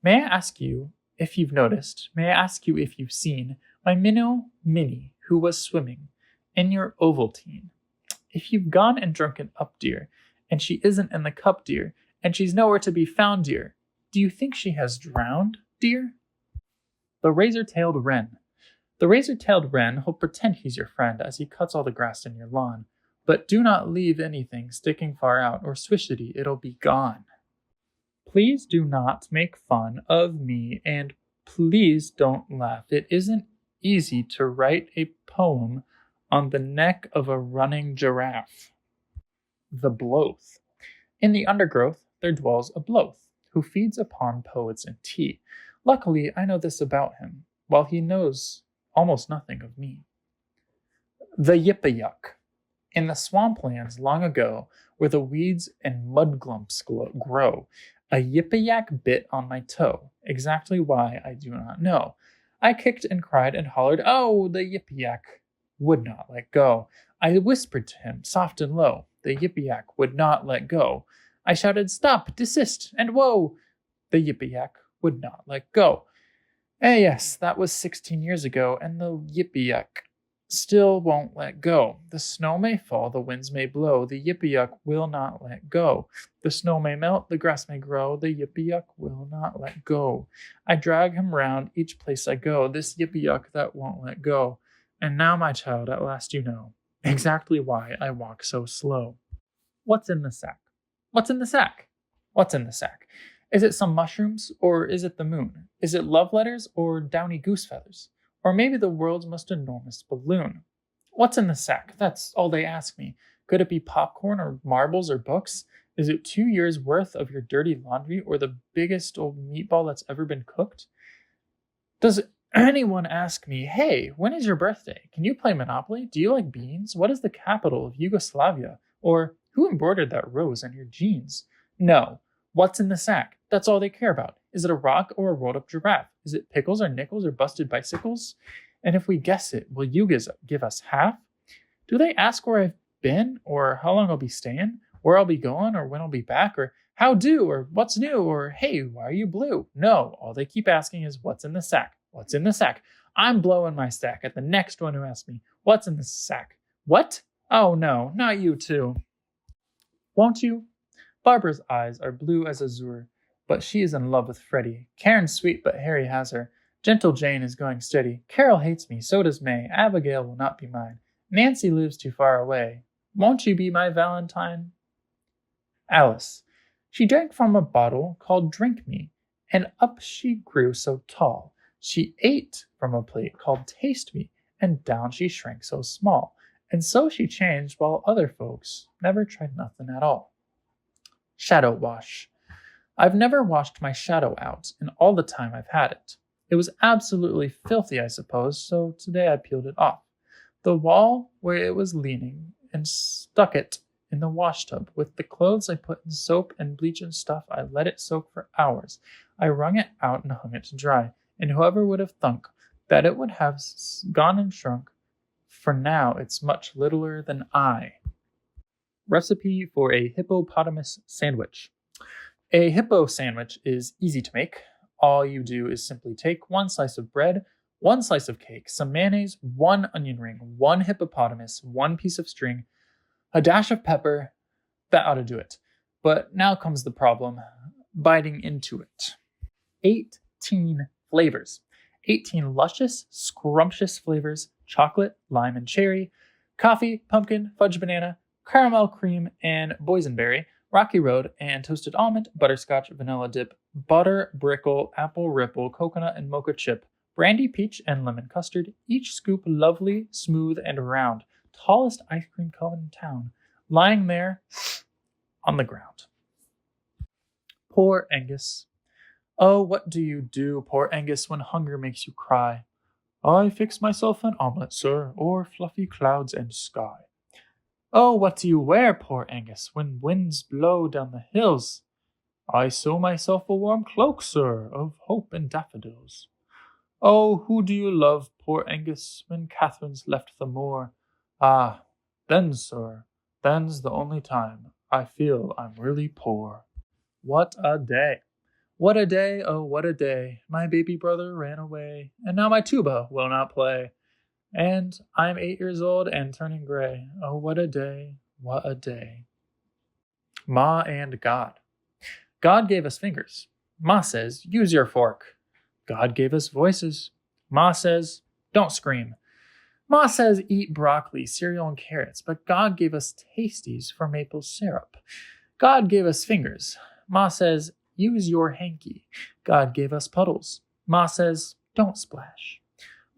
may I ask you if you've noticed, may I ask you if you've seen my Minnow Minnie who was swimming in your Ovaltine? If you've gone and drunken up, dear, and she isn't in the cup, dear, and she's nowhere to be found, dear, do you think she has drowned, dear? The razor-tailed wren. The razor-tailed wren will pretend he's your friend as he cuts all the grass in your lawn, but do not leave anything sticking far out, or swishity, it'll be gone. Please do not make fun of me, and please don't laugh. It isn't easy to write a poem on the neck of a running giraffe. The Bloth. In the undergrowth there dwells a Bloth, who feeds upon poets and tea. Luckily, I know this about him, while he knows almost nothing of me. The Yip-a-Yuck. In the swamplands long ago, where the weeds and mudglumps grow, a Yip-a-Yak bit on my toe. Exactly why, I do not know. I kicked and cried and hollered, oh, the Yip-a-Yak would not let go. I whispered to him, soft and low. The Yip-a-Yak would not let go. I shouted, stop, desist, and whoa! The Yip-a-Yak would not let go. Yes, that was 16 years ago, and the Yip-a-Yak still won't let go. The snow may fall, the winds may blow, the Yip-a-Yak will not let go. The snow may melt, the grass may grow, the Yip-a-Yak will not let go. I drag him round each place I go, this Yip-a-Yak that won't let go. And now, my child, at last you know exactly why I walk so slow. What's in the sack? What's in the sack? What's in the sack? Is it some mushrooms, or is it the moon? Is it love letters, or downy goose feathers? Or maybe the world's most enormous balloon? What's in the sack? That's all they ask me. Could it be popcorn, or marbles, or books? Is it 2 years' worth of your dirty laundry, or the biggest old meatball that's ever been cooked? Does anyone ask me, hey, when is your birthday? Can you play Monopoly? Do you like beans? What is the capital of Yugoslavia? Or who embroidered that rose on your jeans? No. What's in the sack? That's all they care about. Is it a rock or a rolled-up giraffe? Is it pickles or nickels or busted bicycles? And if we guess it, will you give us half? Do they ask where I've been, or how long I'll be staying, where I'll be going, or when I'll be back, or how do, or what's new, or hey, why are you blue? No, all they keep asking is what's in the sack? What's in the sack? I'm blowing my stack at the next one who asks me, what's in the sack? What? Oh no, not you too. Won't you? Barbara's eyes are blue as azure, but she is in love with Freddie. Karen's sweet, but Harry has her. Gentle Jane is going steady. Carol hates me, so does May. Abigail will not be mine. Nancy lives too far away. Won't you be my Valentine? Alice. She drank from a bottle called Drink Me, and up she grew so tall. She ate from a plate called Taste Me, and down she shrank so small. And so she changed while other folks never tried nothing at all. Shadow wash. I've never washed my shadow out in all the time I've had it. It was absolutely filthy, I suppose, so today I peeled it off. The wall where it was leaning and stuck it in the washtub. With the clothes I put in soap and bleach and stuff, I let it soak for hours. I wrung it out and hung it to dry, and whoever would have thunk that it would have gone and shrunk, for now it's much littler than I. Recipe for a hippopotamus sandwich. A hippo sandwich is easy to make. All you do is simply take 1 slice of bread, 1 slice of cake, some mayonnaise, 1 onion ring, 1 hippopotamus, 1 piece of string, a dash of pepper. That ought to do it. But now comes the problem, biting into it. 18 flavors. 18 luscious, scrumptious flavors: chocolate, lime and cherry, coffee, pumpkin, fudge banana, caramel cream and boysenberry, rocky road and toasted almond, butterscotch, vanilla dip, butter, brickle, apple ripple, coconut and mocha chip, brandy, peach and lemon custard, each scoop lovely, smooth and round, tallest ice cream cone in town, lying there on the ground. Poor Angus. Oh, what do you do, poor Angus, when hunger makes you cry? I fix myself an omelette, sir, or fluffy clouds and sky. Oh, what do you wear, poor Angus, when winds blow down the hills? I sew myself a warm cloak, sir, of hope and daffodils. Oh, who do you love, poor Angus, when Catherine's left the moor? Ah, then, sir, then's the only time I feel I'm really poor. What a day! What a day, oh what a day, my baby brother ran away, and now my tuba will not play. And I'm 8 years old and turning gray. Oh, what a day, what a day. Ma and God. God gave us fingers. Ma says, use your fork. God gave us voices. Ma says, don't scream. Ma says, eat broccoli, cereal, and carrots, but God gave us tasties for maple syrup. God gave us fingers. Ma says, use your hanky. God gave us puddles. Ma says, don't splash.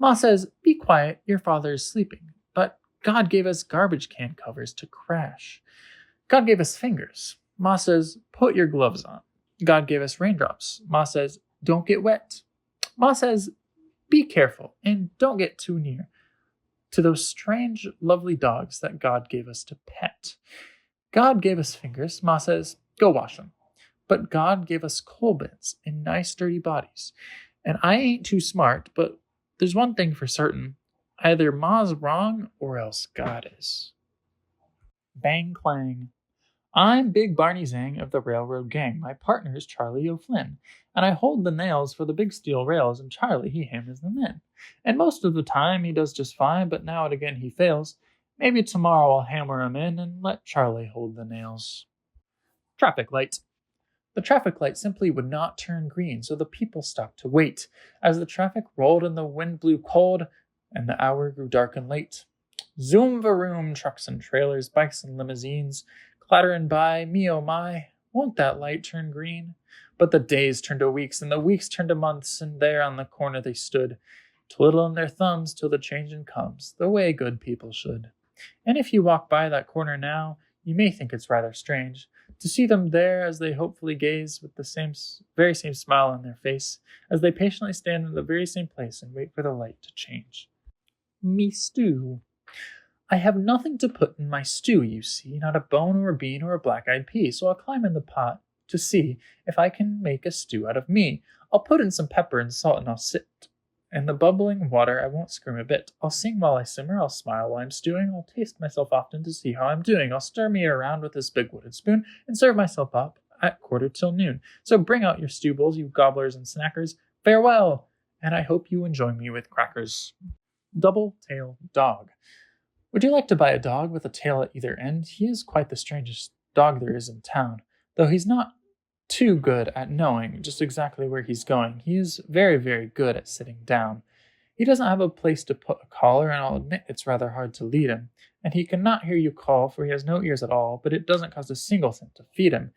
Ma says, be quiet, your father is sleeping. But God gave us garbage can covers to crash. God gave us fingers. Ma says, put your gloves on. God gave us raindrops. Ma says, don't get wet. Ma says, be careful and don't get too near to those strange, lovely dogs that God gave us to pet. God gave us fingers. Ma says, go wash them. But God gave us coal bins and nice dirty bodies. And I ain't too smart, but there's one thing for certain. Either Ma's wrong or else God is. Bang clang. I'm Big Barney Zang of the Railroad Gang. My partner is Charlie O'Flynn, and I hold the nails for the big steel rails, and Charlie, he hammers them in. And most of the time he does just fine, but now and again he fails. Maybe tomorrow I'll hammer him in and let Charlie hold the nails. Traffic light. The traffic light simply would not turn green, so the people stopped to wait, as the traffic rolled and the wind blew cold, and the hour grew dark and late. Zoom-varoom, trucks and trailers, bikes and limousines, clattering by, me oh my, won't that light turn green? But the days turned to weeks, and the weeks turned to months, and there on the corner they stood, twiddling their thumbs till the changing comes, the way good people should. And if you walk by that corner now, you may think it's rather strange to see them there as they hopefully gaze with the very same smile on their face, as they patiently stand in the very same place and wait for the light to change. Me stew. I have nothing to put in my stew, you see, not a bone or a bean or a black-eyed pea, so I'll climb in the pot to see if I can make a stew out of me. I'll put in some pepper and salt and I'll sit. In the bubbling water I won't scream a bit. I'll sing while I simmer, I'll smile while I'm stewing, I'll taste myself often to see how I'm doing. I'll stir me around with this big wooden spoon and serve myself up at 1:45. So bring out your stew bowls, you gobblers and snackers. Farewell, and I hope you enjoy me with crackers. Double-tailed dog. Would you like to buy a dog with a tail at either end? He is quite the strangest dog there is in town, though he's not too good at knowing just exactly where he's going. He is very, very good at sitting down. He doesn't have a place to put a collar, and I'll admit it's rather hard to lead him. And he cannot hear you call, for he has no ears at all, but it doesn't cost a single cent to feed him.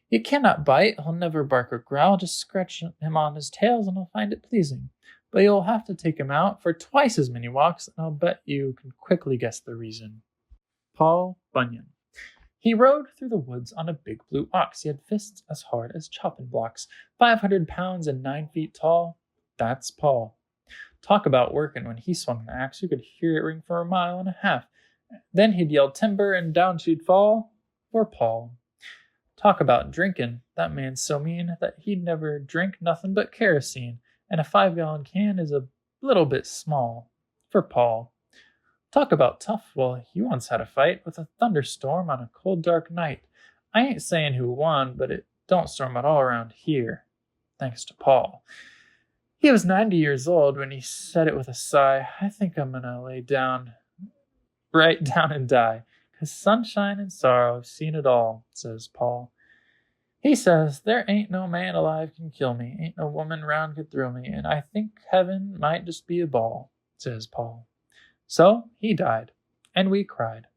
He cannot bite, he'll never bark or growl, just scratch him on his tails and he'll find it pleasing. But you'll have to take him out for twice as many walks, and I'll bet you can quickly guess the reason. Paul Bunyan. He rode through the woods on a big blue ox. He had fists as hard as chopping blocks, 500 pounds and 9 feet tall. That's Paul. Talk about working. When he swung the axe, you could hear it ring for a mile and a half. Then he'd yell timber, and down she'd fall. For Paul. Talk about drinking. That man's so mean that he'd never drink nothing but kerosene, and a 5-gallon can is a little bit small. For Paul. Talk about tough. Well, he once had a fight with a thunderstorm on a cold, dark night. I ain't saying who won, but it don't storm at all around here. Thanks to Paul. He was 90 years old when he said it with a sigh. I think I'm gonna lay down, right down and die. 'Cause sunshine and sorrow, I've seen it all, says Paul. He says, there ain't no man alive can kill me, ain't no woman round could thrill me, and I think heaven might just be a ball, says Paul. So he died, and we cried.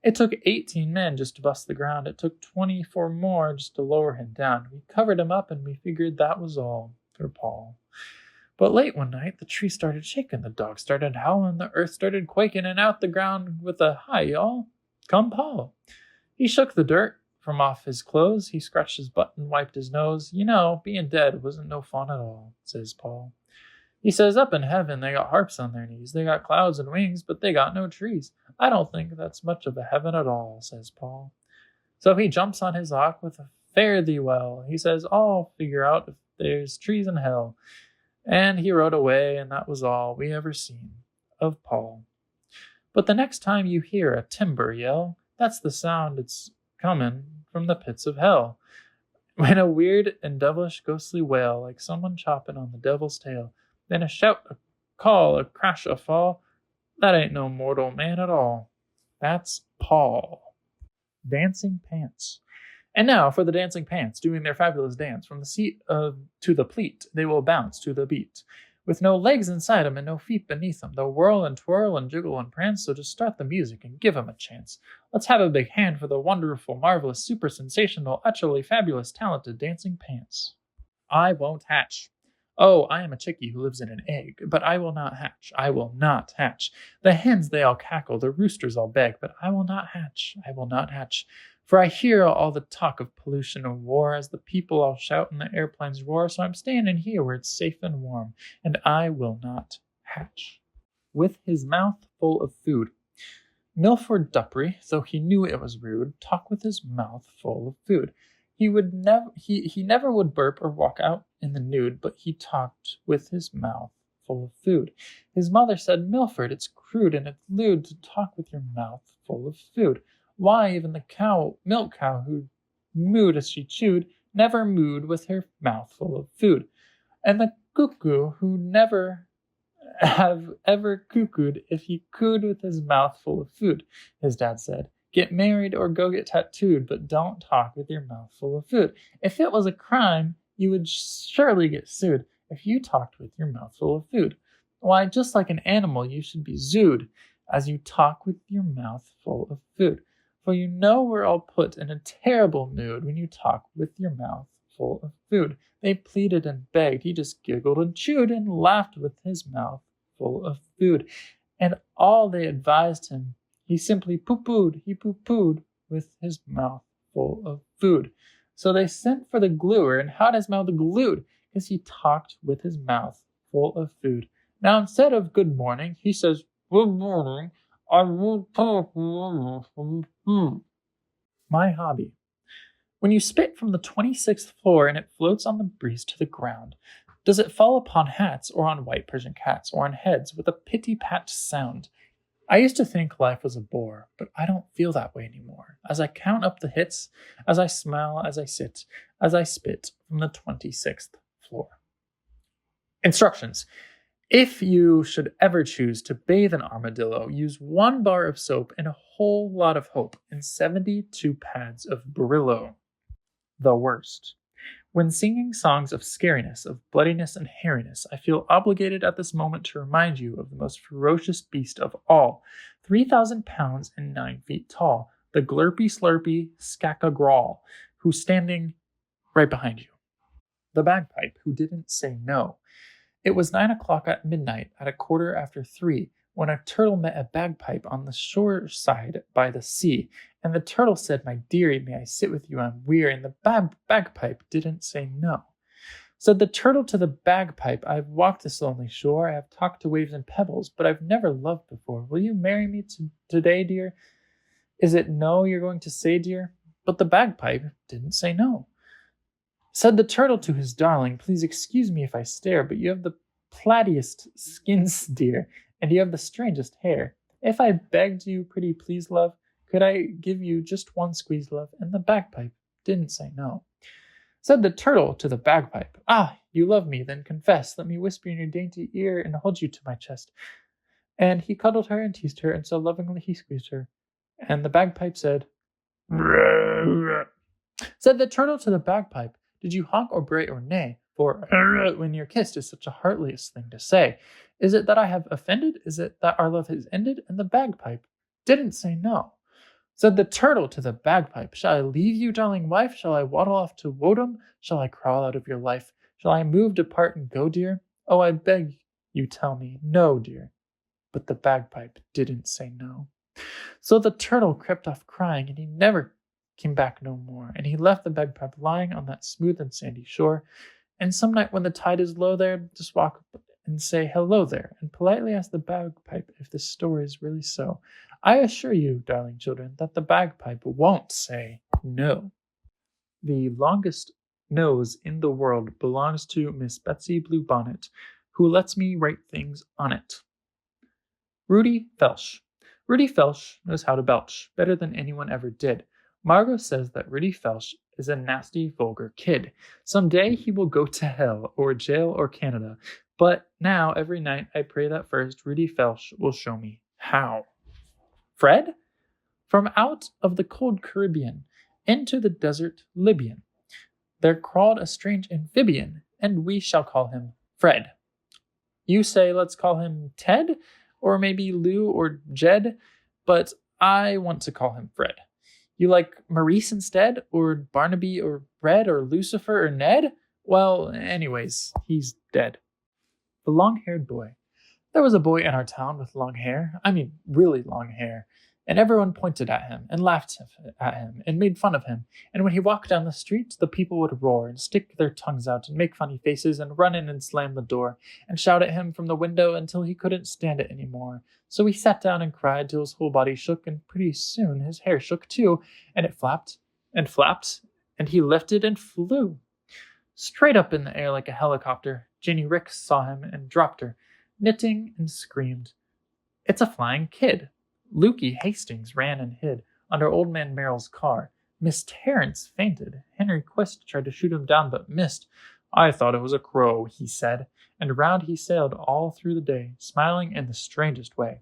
It took 18 men just to bust the ground. It took 24 more just to lower him down. We covered him up, and we figured that was all for Paul. But late one night, the tree started shaking, the dog started howling, the earth started quaking, and out the ground with a hi, y'all, come Paul. He shook the dirt from off his clothes. He scratched his butt and wiped his nose. You know, being dead wasn't no fun at all, says Paul. He says up in heaven they got harps on their knees. They got clouds and wings, but they got no trees. I don't think that's much of a heaven at all, says Paul. So he jumps on his ox with a fare thee well. He says, I'll figure out if there's trees in hell. And he rode away, and that was all we ever seen of Paul. But the next time you hear a timber yell, that's the sound it's coming from the pits of hell. When a weird and devilish ghostly wail, like someone chopping on the devil's tail, then a shout, a call, a crash, a fall, that ain't no mortal man at all. That's Paul. Dancing Pants. And now for the dancing pants, doing their fabulous dance. From the seat to the pleat, they will bounce to the beat. With no legs inside 'em and no feet beneath 'em, they'll whirl and twirl and jiggle and prance, so just start the music and give 'em a chance. Let's have a big hand for the wonderful, marvelous, super sensational, utterly fabulous, talented dancing pants. I won't hatch. Oh, I am a chickie who lives in an egg, but I will not hatch. I will not hatch. The hens, they all cackle, the roosters all beg, but I will not hatch. I will not hatch. For I hear all the talk of pollution and war as the people all shout and the airplanes roar, so I'm standing here where it's safe and warm, and I will not hatch. With his mouth full of food. Milford Dupree, though he knew it was rude, talked with his mouth full of food. He never would burp or walk out in the nude, but he talked with his mouth full of food. His mother said, Milford, it's crude and it's lewd to talk with your mouth full of food. Why, even the milk cow who mooed as she chewed, never mooed with her mouth full of food. And the cuckoo who never have ever cuckooed if he cooed with his mouth full of food, his dad said. Get married or go get tattooed, but don't talk with your mouth full of food. If it was a crime, you would surely get sued if you talked with your mouth full of food. Why, just like an animal, you should be zooed as you talk with your mouth full of food. For you know we're all put in a terrible mood when you talk with your mouth full of food. They pleaded and begged. He just giggled and chewed and laughed with his mouth full of food. And all they advised him, he simply pooh-poohed. He pooh-poohed with his mouth full of food. So they sent for the gluer, and how'd his mouth glued? Because he talked with his mouth full of food. Now instead of good morning, he says, good morning, I will talk with my food. My hobby. When you spit from the 26th floor and it floats on the breeze to the ground, Does it fall upon hats or on white Persian cats or on heads with a pitty-pat sound? I used to think life was a bore, but I don't feel that way anymore. As I count up the hits, as I smile, as I sit, as I spit from the 26th floor. Instructions. If you should ever choose to bathe an armadillo, use 1 bar of soap and a whole lot of hope and 72 pads of Brillo. The worst. When singing songs of scariness, of bloodiness and hairiness, I feel obligated at this moment to remind you of the most ferocious beast of all, 3,000 pounds and 9 feet tall, the glurpy slurpy Skakagrawl, who's standing right behind you. The bagpipe, who didn't say no. It was 9 o'clock at midnight, at 3:15, when a turtle met a bagpipe on the shore side by the sea, and the turtle said, "My dearie, may I sit with you? I'm weary," and the bagpipe didn't say no. Said the turtle to the bagpipe, "I've walked this lonely shore, I have talked to waves and pebbles, but I've never loved before. Will you marry me today, dear? Is it no you're going to say, dear?" But the bagpipe didn't say no. Said the turtle to his darling, "Please excuse me if I stare, but you have the plattiest skins, dear, and you have the strangest hair. If I begged you, pretty please, love, could I give you just one squeeze, love?" And the bagpipe didn't say no. Said the turtle to the bagpipe, "Ah, you love me, then confess. Let me whisper in your dainty ear and hold you to my chest." And he cuddled her and teased her, and so lovingly he squeezed her. And the bagpipe said, "Rrr." Said the turtle to the bagpipe, "Did you honk or bray or neigh? For when you're kissed is such a heartliest thing to say. Is it that I have offended? Is it that our love has ended?" And the bagpipe didn't say no. Said the turtle to the bagpipe, "Shall I leave you, darling wife? Shall I waddle off to Woden? Shall I crawl out of your life? Shall I move, depart, and go, dear? Oh, I beg you tell me, no, dear." But the bagpipe didn't say no. So the turtle crept off crying, and he never came back no more, and he left the bagpipe lying on that smooth and sandy shore. And some night when the tide is low there, just walk up and say hello there, and politely ask the bagpipe if this story is really so. I assure you, darling children, that the bagpipe won't say no. The longest nose in the world belongs to Miss Betsy Bluebonnet, who lets me write things on it. Rudy Felsh. Rudy Felsh knows how to belch better than anyone ever did. Margot says that Rudy Felsh is a nasty, vulgar kid. Someday he will go to hell, or jail, or Canada. But now, every night, I pray that first Rudy Felsh will show me how. Fred? From out of the cold Caribbean, into the desert Libyan, there crawled a strange amphibian, and we shall call him Fred. You say, let's call him Ted, or maybe Lou or Jed, but I want to call him Fred. You like Maurice instead, or Barnaby, or Red, or Lucifer, or Ned? Well, anyways, he's dead. The long-haired boy. There was a boy in our town with long hair. I mean, really long hair. And everyone pointed at him, and laughed at him, and made fun of him. And when he walked down the street, the people would roar, and stick their tongues out, and make funny faces, and run in and slam the door, and shout at him from the window until he couldn't stand it anymore. So he sat down and cried till his whole body shook, and pretty soon his hair shook too, and it flapped, and he lifted and flew. Straight up in the air like a helicopter, Jenny Ricks saw him and dropped her, knitting and screamed, "It's a flying kid!" Lukey Hastings ran and hid under Old Man Merrill's car. Miss Terrence fainted. Henry Quist tried to shoot him down but missed. "I thought it was a crow," he said, and round he sailed all through the day, smiling in the strangest way.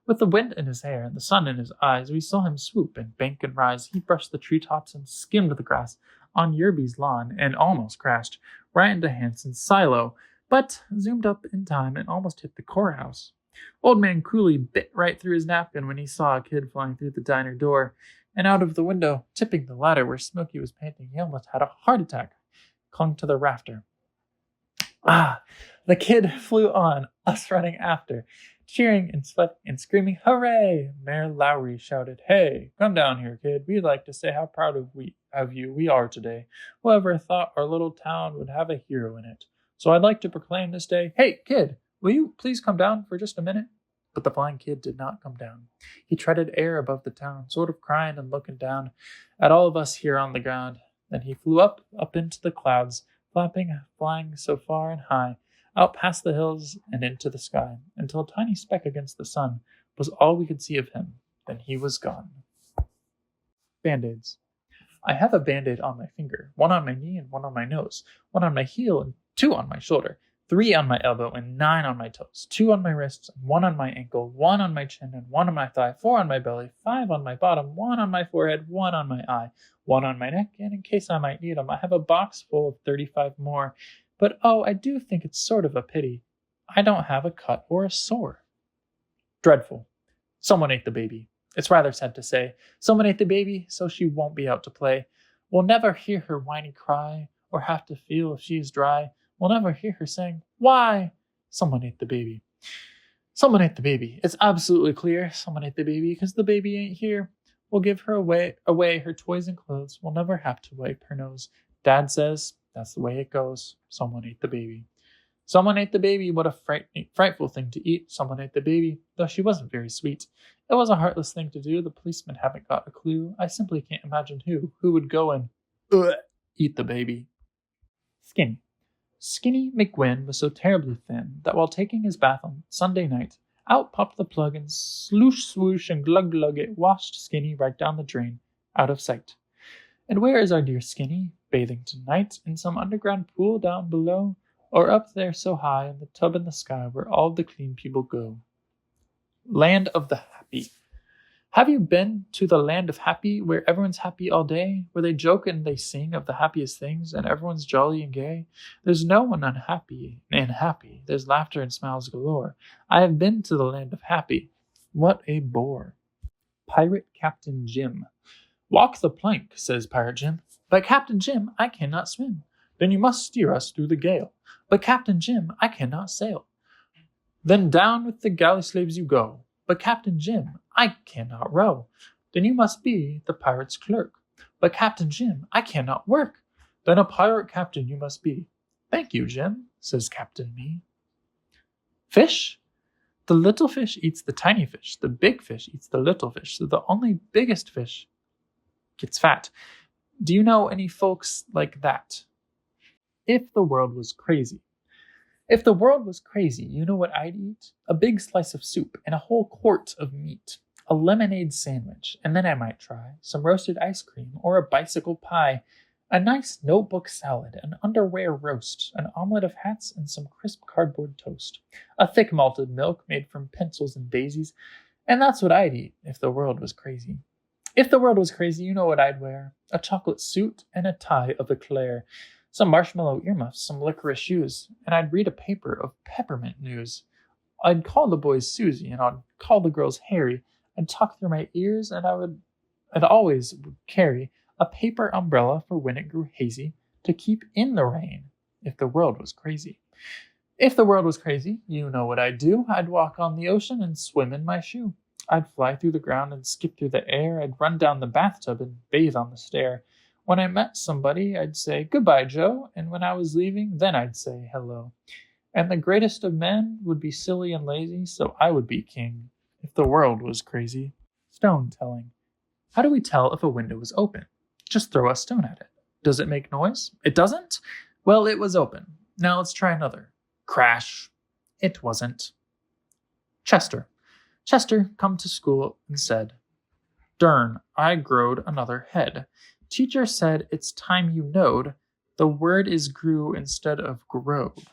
With the wind in his hair and the sun in his eyes, we saw him swoop and bank and rise. He brushed the treetops and skimmed the grass on Yerby's lawn and almost crashed right into Hanson's silo, but zoomed up in time and almost hit the courthouse. Old Man Cooley bit right through his napkin when he saw a kid flying through the diner door, and out of the window, tipping the ladder where Smokey was painting, he almost had a heart attack, clung to the rafter. Ah, the kid flew on, us running after, cheering and sweating and screaming, "Hooray!" Mayor Lowry shouted, "Hey, come down here, kid. We'd like to say how proud of you we are today. Whoever thought our little town would have a hero in it? So I'd like to proclaim this day, hey, kid, will you please come down for just a minute?" But the blind kid did not come down. He treaded air above the town, sort of crying and looking down at all of us here on the ground. Then he flew up into the clouds, flapping, flying so far and high, out past the hills and into the sky, until a tiny speck against the sun was all we could see of him. Then he was gone. Band-Aids. I have a Band-Aid on my finger, one on my knee and one on my nose, one on my heel and 2 on my shoulder, 3 on my elbow and 9 on my toes, 2 on my wrists, 1 on my ankle, 1 on my chin and 1 on my thigh, 4 on my belly, 5 on my bottom, 1 on my forehead, 1 on my eye, 1 on my neck, and in case I might need them, I have a box full of 35 more. But oh, I do think it's sort of a pity. I don't have a cut or a sore. Dreadful. Someone ate the baby. It's rather sad to say. Someone ate the baby, so she won't be out to play. We'll never hear her whiny cry, or have to feel if she's dry. We'll never hear her saying, "Why?" Someone ate the baby. Someone ate the baby. It's absolutely clear. Someone ate the baby, because the baby ain't here. We'll give her away her toys and clothes. We'll never have to wipe her nose. Dad says, that's the way it goes. Someone ate the baby. Someone ate the baby. What a frightful thing to eat. Someone ate the baby, though she wasn't very sweet. It was a heartless thing to do. The policemen haven't got a clue. I simply can't imagine who would go and eat the baby. Skinny. Skinny McGuinn was so terribly thin that while taking his bath on Sunday night, out popped the plug and sloosh swoosh and glug glug it washed Skinny right down the drain, out of sight. And where is our dear Skinny? Bathing tonight in some underground pool down below, or up there so high in the tub in the sky where all the clean people go. Land of the Happy. Have you been to the Land of Happy, where everyone's happy all day, where they joke and they sing of the happiest things, and everyone's jolly and gay? There's no one unhappy and happy. There's laughter and smiles galore. I have been to the Land of Happy. What a bore. Pirate Captain Jim. Walk the plank, says Pirate Jim. But Captain Jim, I cannot swim. Then you must steer us through the gale. But Captain Jim, I cannot sail. Then down with the galley slaves you go. But Captain Jim, I cannot row. Then you must be the pirate's clerk. But Captain Jim, I cannot work. Then a pirate captain you must be. Thank you, Jim, says Captain Me. Fish? The little fish eats the tiny fish. The big fish eats the little fish. So the only biggest fish gets fat. Do you know any folks like that? If the world was crazy. If the world was crazy, you know what I'd eat? A big slice of soup and a whole quart of meat. A lemonade sandwich, and then I might try some roasted ice cream or a bicycle pie. A nice notebook salad, an underwear roast, an omelet of hats, and some crisp cardboard toast. A thick malted milk made from pencils and daisies. And that's what I'd eat if the world was crazy. If the world was crazy, you know what I'd wear? A chocolate suit and a tie of eclair, some marshmallow earmuffs, some licorice shoes, and I'd read a paper of peppermint news. I'd call the boys Susie, and I'd call the girls Harry. I'd talk through my ears, and I'd always carry a paper umbrella for when it grew hazy to keep in the rain if the world was crazy. If the world was crazy, you know what I'd do. I'd walk on the ocean and swim in my shoe. I'd fly through the ground and skip through the air. I'd run down the bathtub and bathe on the stair. When I met somebody, I'd say, "Goodbye, Joe," and when I was leaving, then I'd say hello. And the greatest of men would be silly and lazy, so I would be king if the world was crazy. Stone telling. How do we tell if a window is open? Just throw a stone at it. Does it make noise? It doesn't? Well, it was open. Now let's try another. Crash. It wasn't. Chester. Chester come to school and said, "Dern, I growed another head. Teacher said it's time you knowed. The word is grew instead of growed."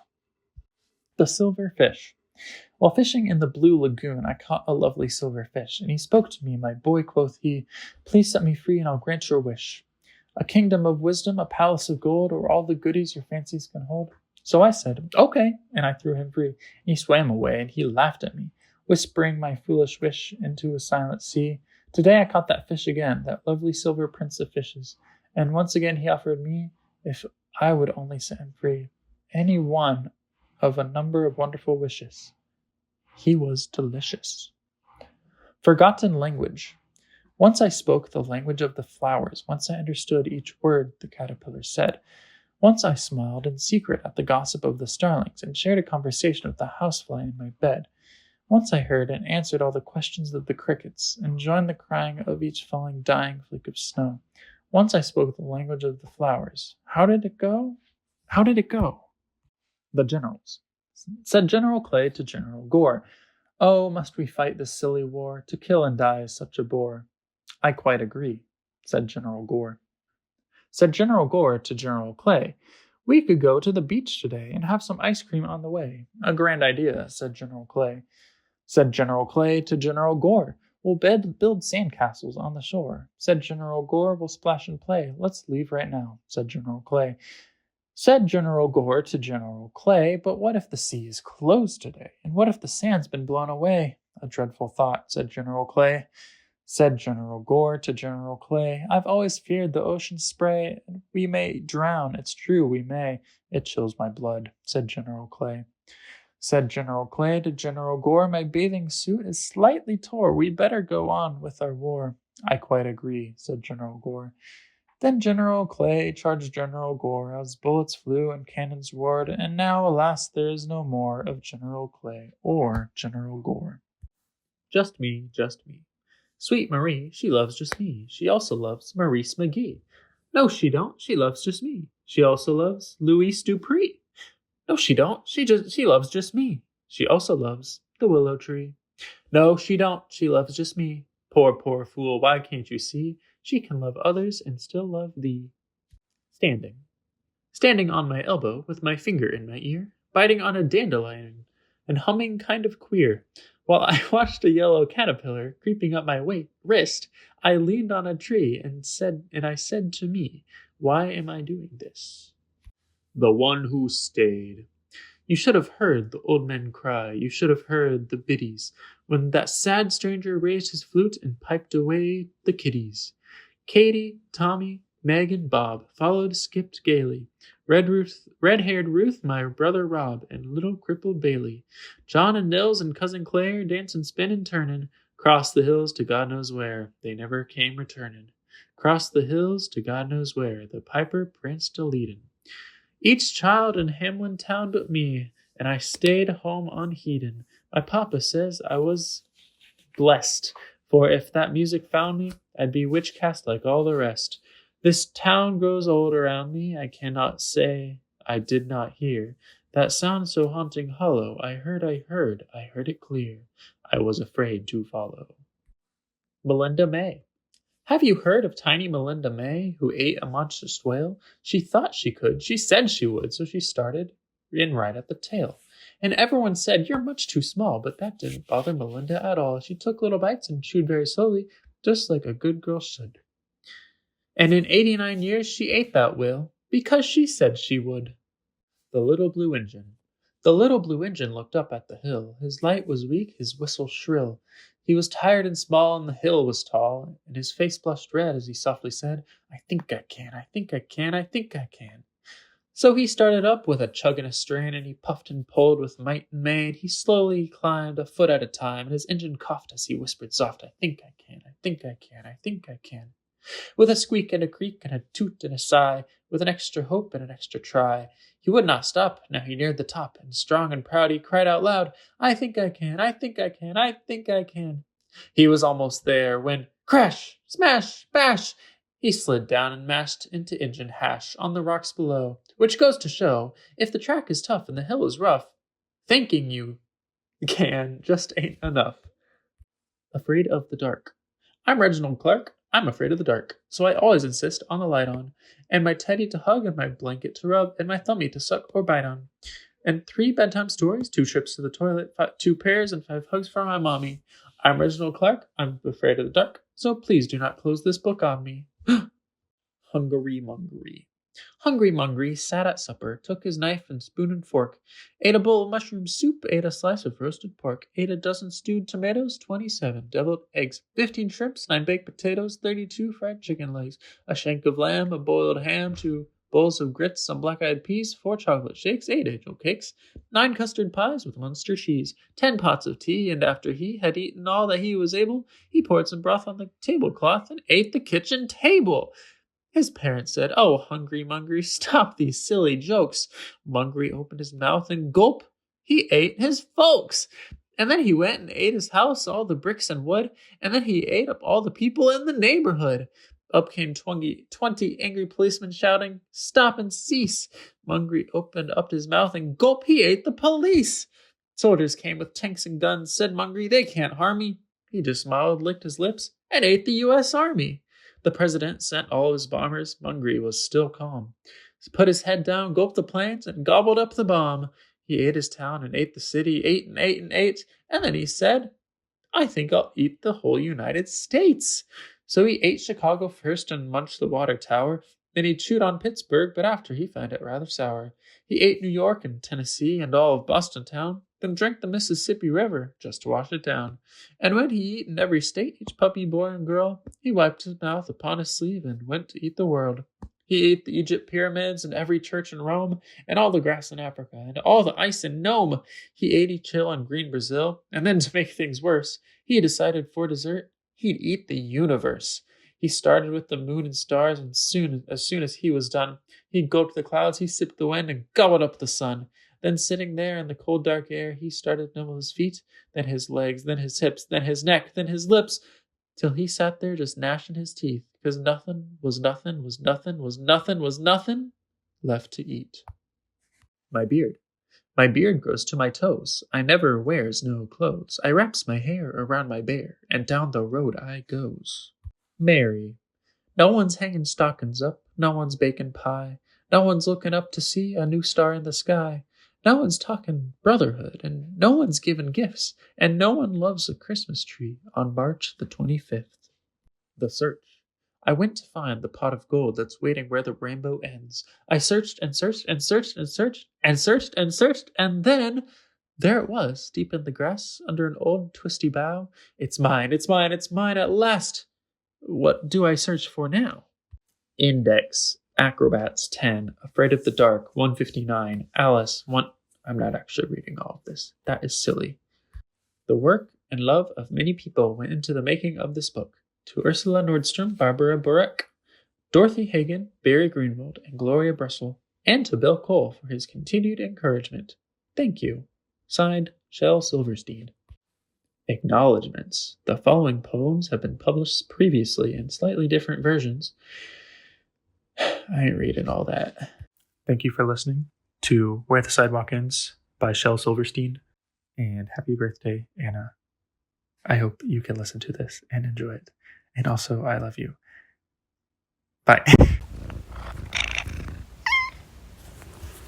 The silver fish. While fishing in the blue lagoon, I caught a lovely silver fish, and he spoke to me. "My boy," quoth he, "please set me free, and I'll grant your wish. A kingdom of wisdom, a palace of gold, or all the goodies your fancies can hold." So I said, "Okay," and I threw him free. And he swam away, and he laughed at me, whispering my foolish wish into a silent sea. Today I caught that fish again, that lovely silver prince of fishes, and once again he offered me, if I would only set him free, any one of a number of wonderful wishes. He was delicious. Forgotten language. Once I spoke the language of the flowers. Once I understood each word the caterpillar said. Once I smiled in secret at the gossip of the starlings and shared a conversation with the housefly in my bed. Once I heard and answered all the questions of the crickets and joined the crying of each falling, dying flake of snow. Once I spoke the language of the flowers. How did it go? How did it go? The generals. Said General Clay to General Gore, "Oh, must we fight this silly war? To kill and die is such a bore." "I quite agree," said General Gore. Said General Gore to General Clay, "We could go to the beach today and have some ice cream on the way." "A grand idea," said General Clay. Said General Clay to General Gore, "We'll build sandcastles on the shore." Said General Gore, "We'll splash and play. Let's leave right now," said General Clay. Said General Gore to General Clay, "But what if the sea is closed today? And what if the sand's been blown away?" "A dreadful thought," said General Clay. Said General Gore to General Clay, "I've always feared the ocean spray, and we may drown, it's true, we may." "It chills my blood," said General Clay. Said General Clay to General Gore, "My bathing suit is slightly tore. We'd better go on with our war." "I quite agree," said General Gore. Then General Clay charged General Gore as bullets flew and cannons roared, and now, alas, there is no more of General Clay or General Gore. Just me, just me. Sweet Marie, she loves just me. She also loves Maurice McGee. No, she don't. She loves just me. She also loves Louise Dupree. No, she don't. She loves just me. She also loves the willow tree. No, she don't. She loves just me. Poor, poor fool, why can't you see? She can love others and still love thee. Standing on my elbow with my finger in my ear, biting on a dandelion and humming kind of queer. While I watched a yellow caterpillar creeping up my wrist, I leaned on a tree and I said to me, "Why am I doing this?" The one who stayed. You should have heard the old men cry, you should have heard the biddies, when that sad stranger raised his flute and piped away the kiddies. Katie, Tommy, Meg, and Bob skipped gaily. Red-haired Ruth, my brother Rob, and little crippled Bailey. John and Nils and Cousin Claire dancin', spinnin', turnin', 'cross the hills to God knows where, they never came returnin'. 'Cross the hills to God knows where, the piper pranced a-leadin'. Each child in Hamlin town but me, and I stayed home unheedin'. My papa says I was blessed, for if that music found me, I'd be witchcast like all the rest. This town grows old around me, I cannot say I did not hear that sound so haunting hollow. I heard it clear. I was afraid to follow. Melinda May. Have you heard of tiny Melinda May, who ate a monstrous whale? She thought she could, she said she would, so she started in right at the tail. And everyone said, "You're much too small," but that didn't bother Melinda at all. She took little bites and chewed very slowly, just like a good girl should. And in 89 years she ate that whale, because she said she would. The Little Blue Engine. The little blue engine looked up at the hill. His light was weak, his whistle shrill. He was tired and small, and the hill was tall, and his face blushed red as he softly said, "I think I can, I think I can, I think I can." So he started up with a chug and a strain, and he puffed and pulled with might and main. He slowly climbed a foot at a time, and his engine coughed as he whispered soft, "I think I can, I think I can, I think I can." With a squeak and a creak and a toot and a sigh, with an extra hope and an extra try, he would not stop. Now he neared the top, and strong and proud he cried out loud, "I think I can, I think I can, I think I can." He was almost there when, crash, smash, bash, he slid down and mashed into engine hash on the rocks below, which goes to show, if the track is tough and the hill is rough, thinking you can just ain't enough. Afraid of the dark. I'm Reginald Clark. I'm afraid of the dark, so I always insist on the light on, and my teddy to hug, and my blanket to rub, and my thummy to suck or bite on. And 3 bedtime stories, 2 trips to the toilet, 2 pairs, and 5 hugs from my mommy. I'm Reginald Clark. I'm afraid of the dark, so please do not close this book on me. Hungry Mungery. Hungry Mungery sat at supper, took his knife and spoon and fork, ate a bowl of mushroom soup, ate a slice of roasted pork, ate a dozen stewed tomatoes, 27 deviled eggs, 15 shrimps, 9 baked potatoes, 32 fried chicken legs, a shank of lamb, a boiled ham, 2 bowls of grits, some black-eyed peas, 4 chocolate shakes, 8 angel cakes, 9 custard pies with Munster cheese, 10 pots of tea, and after he had eaten all that he was able, he poured some broth on the tablecloth and ate the kitchen table. His parents said, "Oh, Hungry Mungery, stop these silly jokes." Mungery opened his mouth and gulp, he ate his folks. And then he went and ate his house, all the bricks and wood, and then he ate up all the people in the neighborhood. Up came 20 angry policemen shouting, "Stop and cease!" Mungry opened up his mouth and gulp, he ate the police. Soldiers came with tanks and guns, said Mungry, "They can't harm me." He just smiled, licked his lips, and ate the U.S. Army. The president sent all his bombers. Mungry was still calm. He put his head down, gulped the planes, and gobbled up the bomb. He ate his town and ate the city, ate and ate and ate, and then he said, "I think I'll eat the whole United States." So he ate Chicago first and munched the water tower. Then he chewed on Pittsburgh, but after he found it rather sour. He ate New York and Tennessee and all of Boston town, then drank the Mississippi River just to wash it down. And when he eaten every state, each puppy, boy, and girl, he wiped his mouth upon his sleeve and went to eat the world. He ate the Egypt pyramids and every church in Rome, and all the grass in Africa, and all the ice in Nome. He ate each hill on green Brazil, and then to make things worse, he decided for dessert he'd eat the universe. He started with the moon and stars, and as soon as he was done, he gulped the clouds, he sipped the wind, and gobbled up the sun. Then sitting there in the cold dark air, he started to nibble his feet, then his legs, then his hips, then his neck, then his lips, till he sat there just gnashing his teeth, because nothing left to eat. My beard. My beard grows to my toes. I never wears no clothes. I wraps my hair around my bear, and down the road I goes. Mary. No one's hanging stockings up, no one's baking pie, no one's looking up to see a new star in the sky, no one's talking brotherhood, and no one's giving gifts, and no one loves a Christmas tree on March the 25th. The search. I went to find the pot of gold that's waiting where the rainbow ends. I searched and searched and searched and searched and searched and searched, and then there it was, deep in the grass, under an old twisty bough. It's mine, it's mine, it's mine at last. What do I search for now? Index. Acrobats 10. Afraid of the Dark 159. Alice 1. I'm not actually reading all of this. That is silly. The work and love of many people went into the making of this book. To Ursula Nordstrom, Barbara Burek, Dorothy Hagen, Barry Greenwald, and Gloria Brussel, and to Bill Cole for his continued encouragement. Thank you. Signed, Shel Silverstein. Acknowledgements. The following poems have been published previously in slightly different versions. I ain't reading all that. Thank you for listening to Where the Sidewalk Ends by Shel Silverstein. And happy birthday, Anna. I hope you can listen to this and enjoy it. And also, I love you. Bye.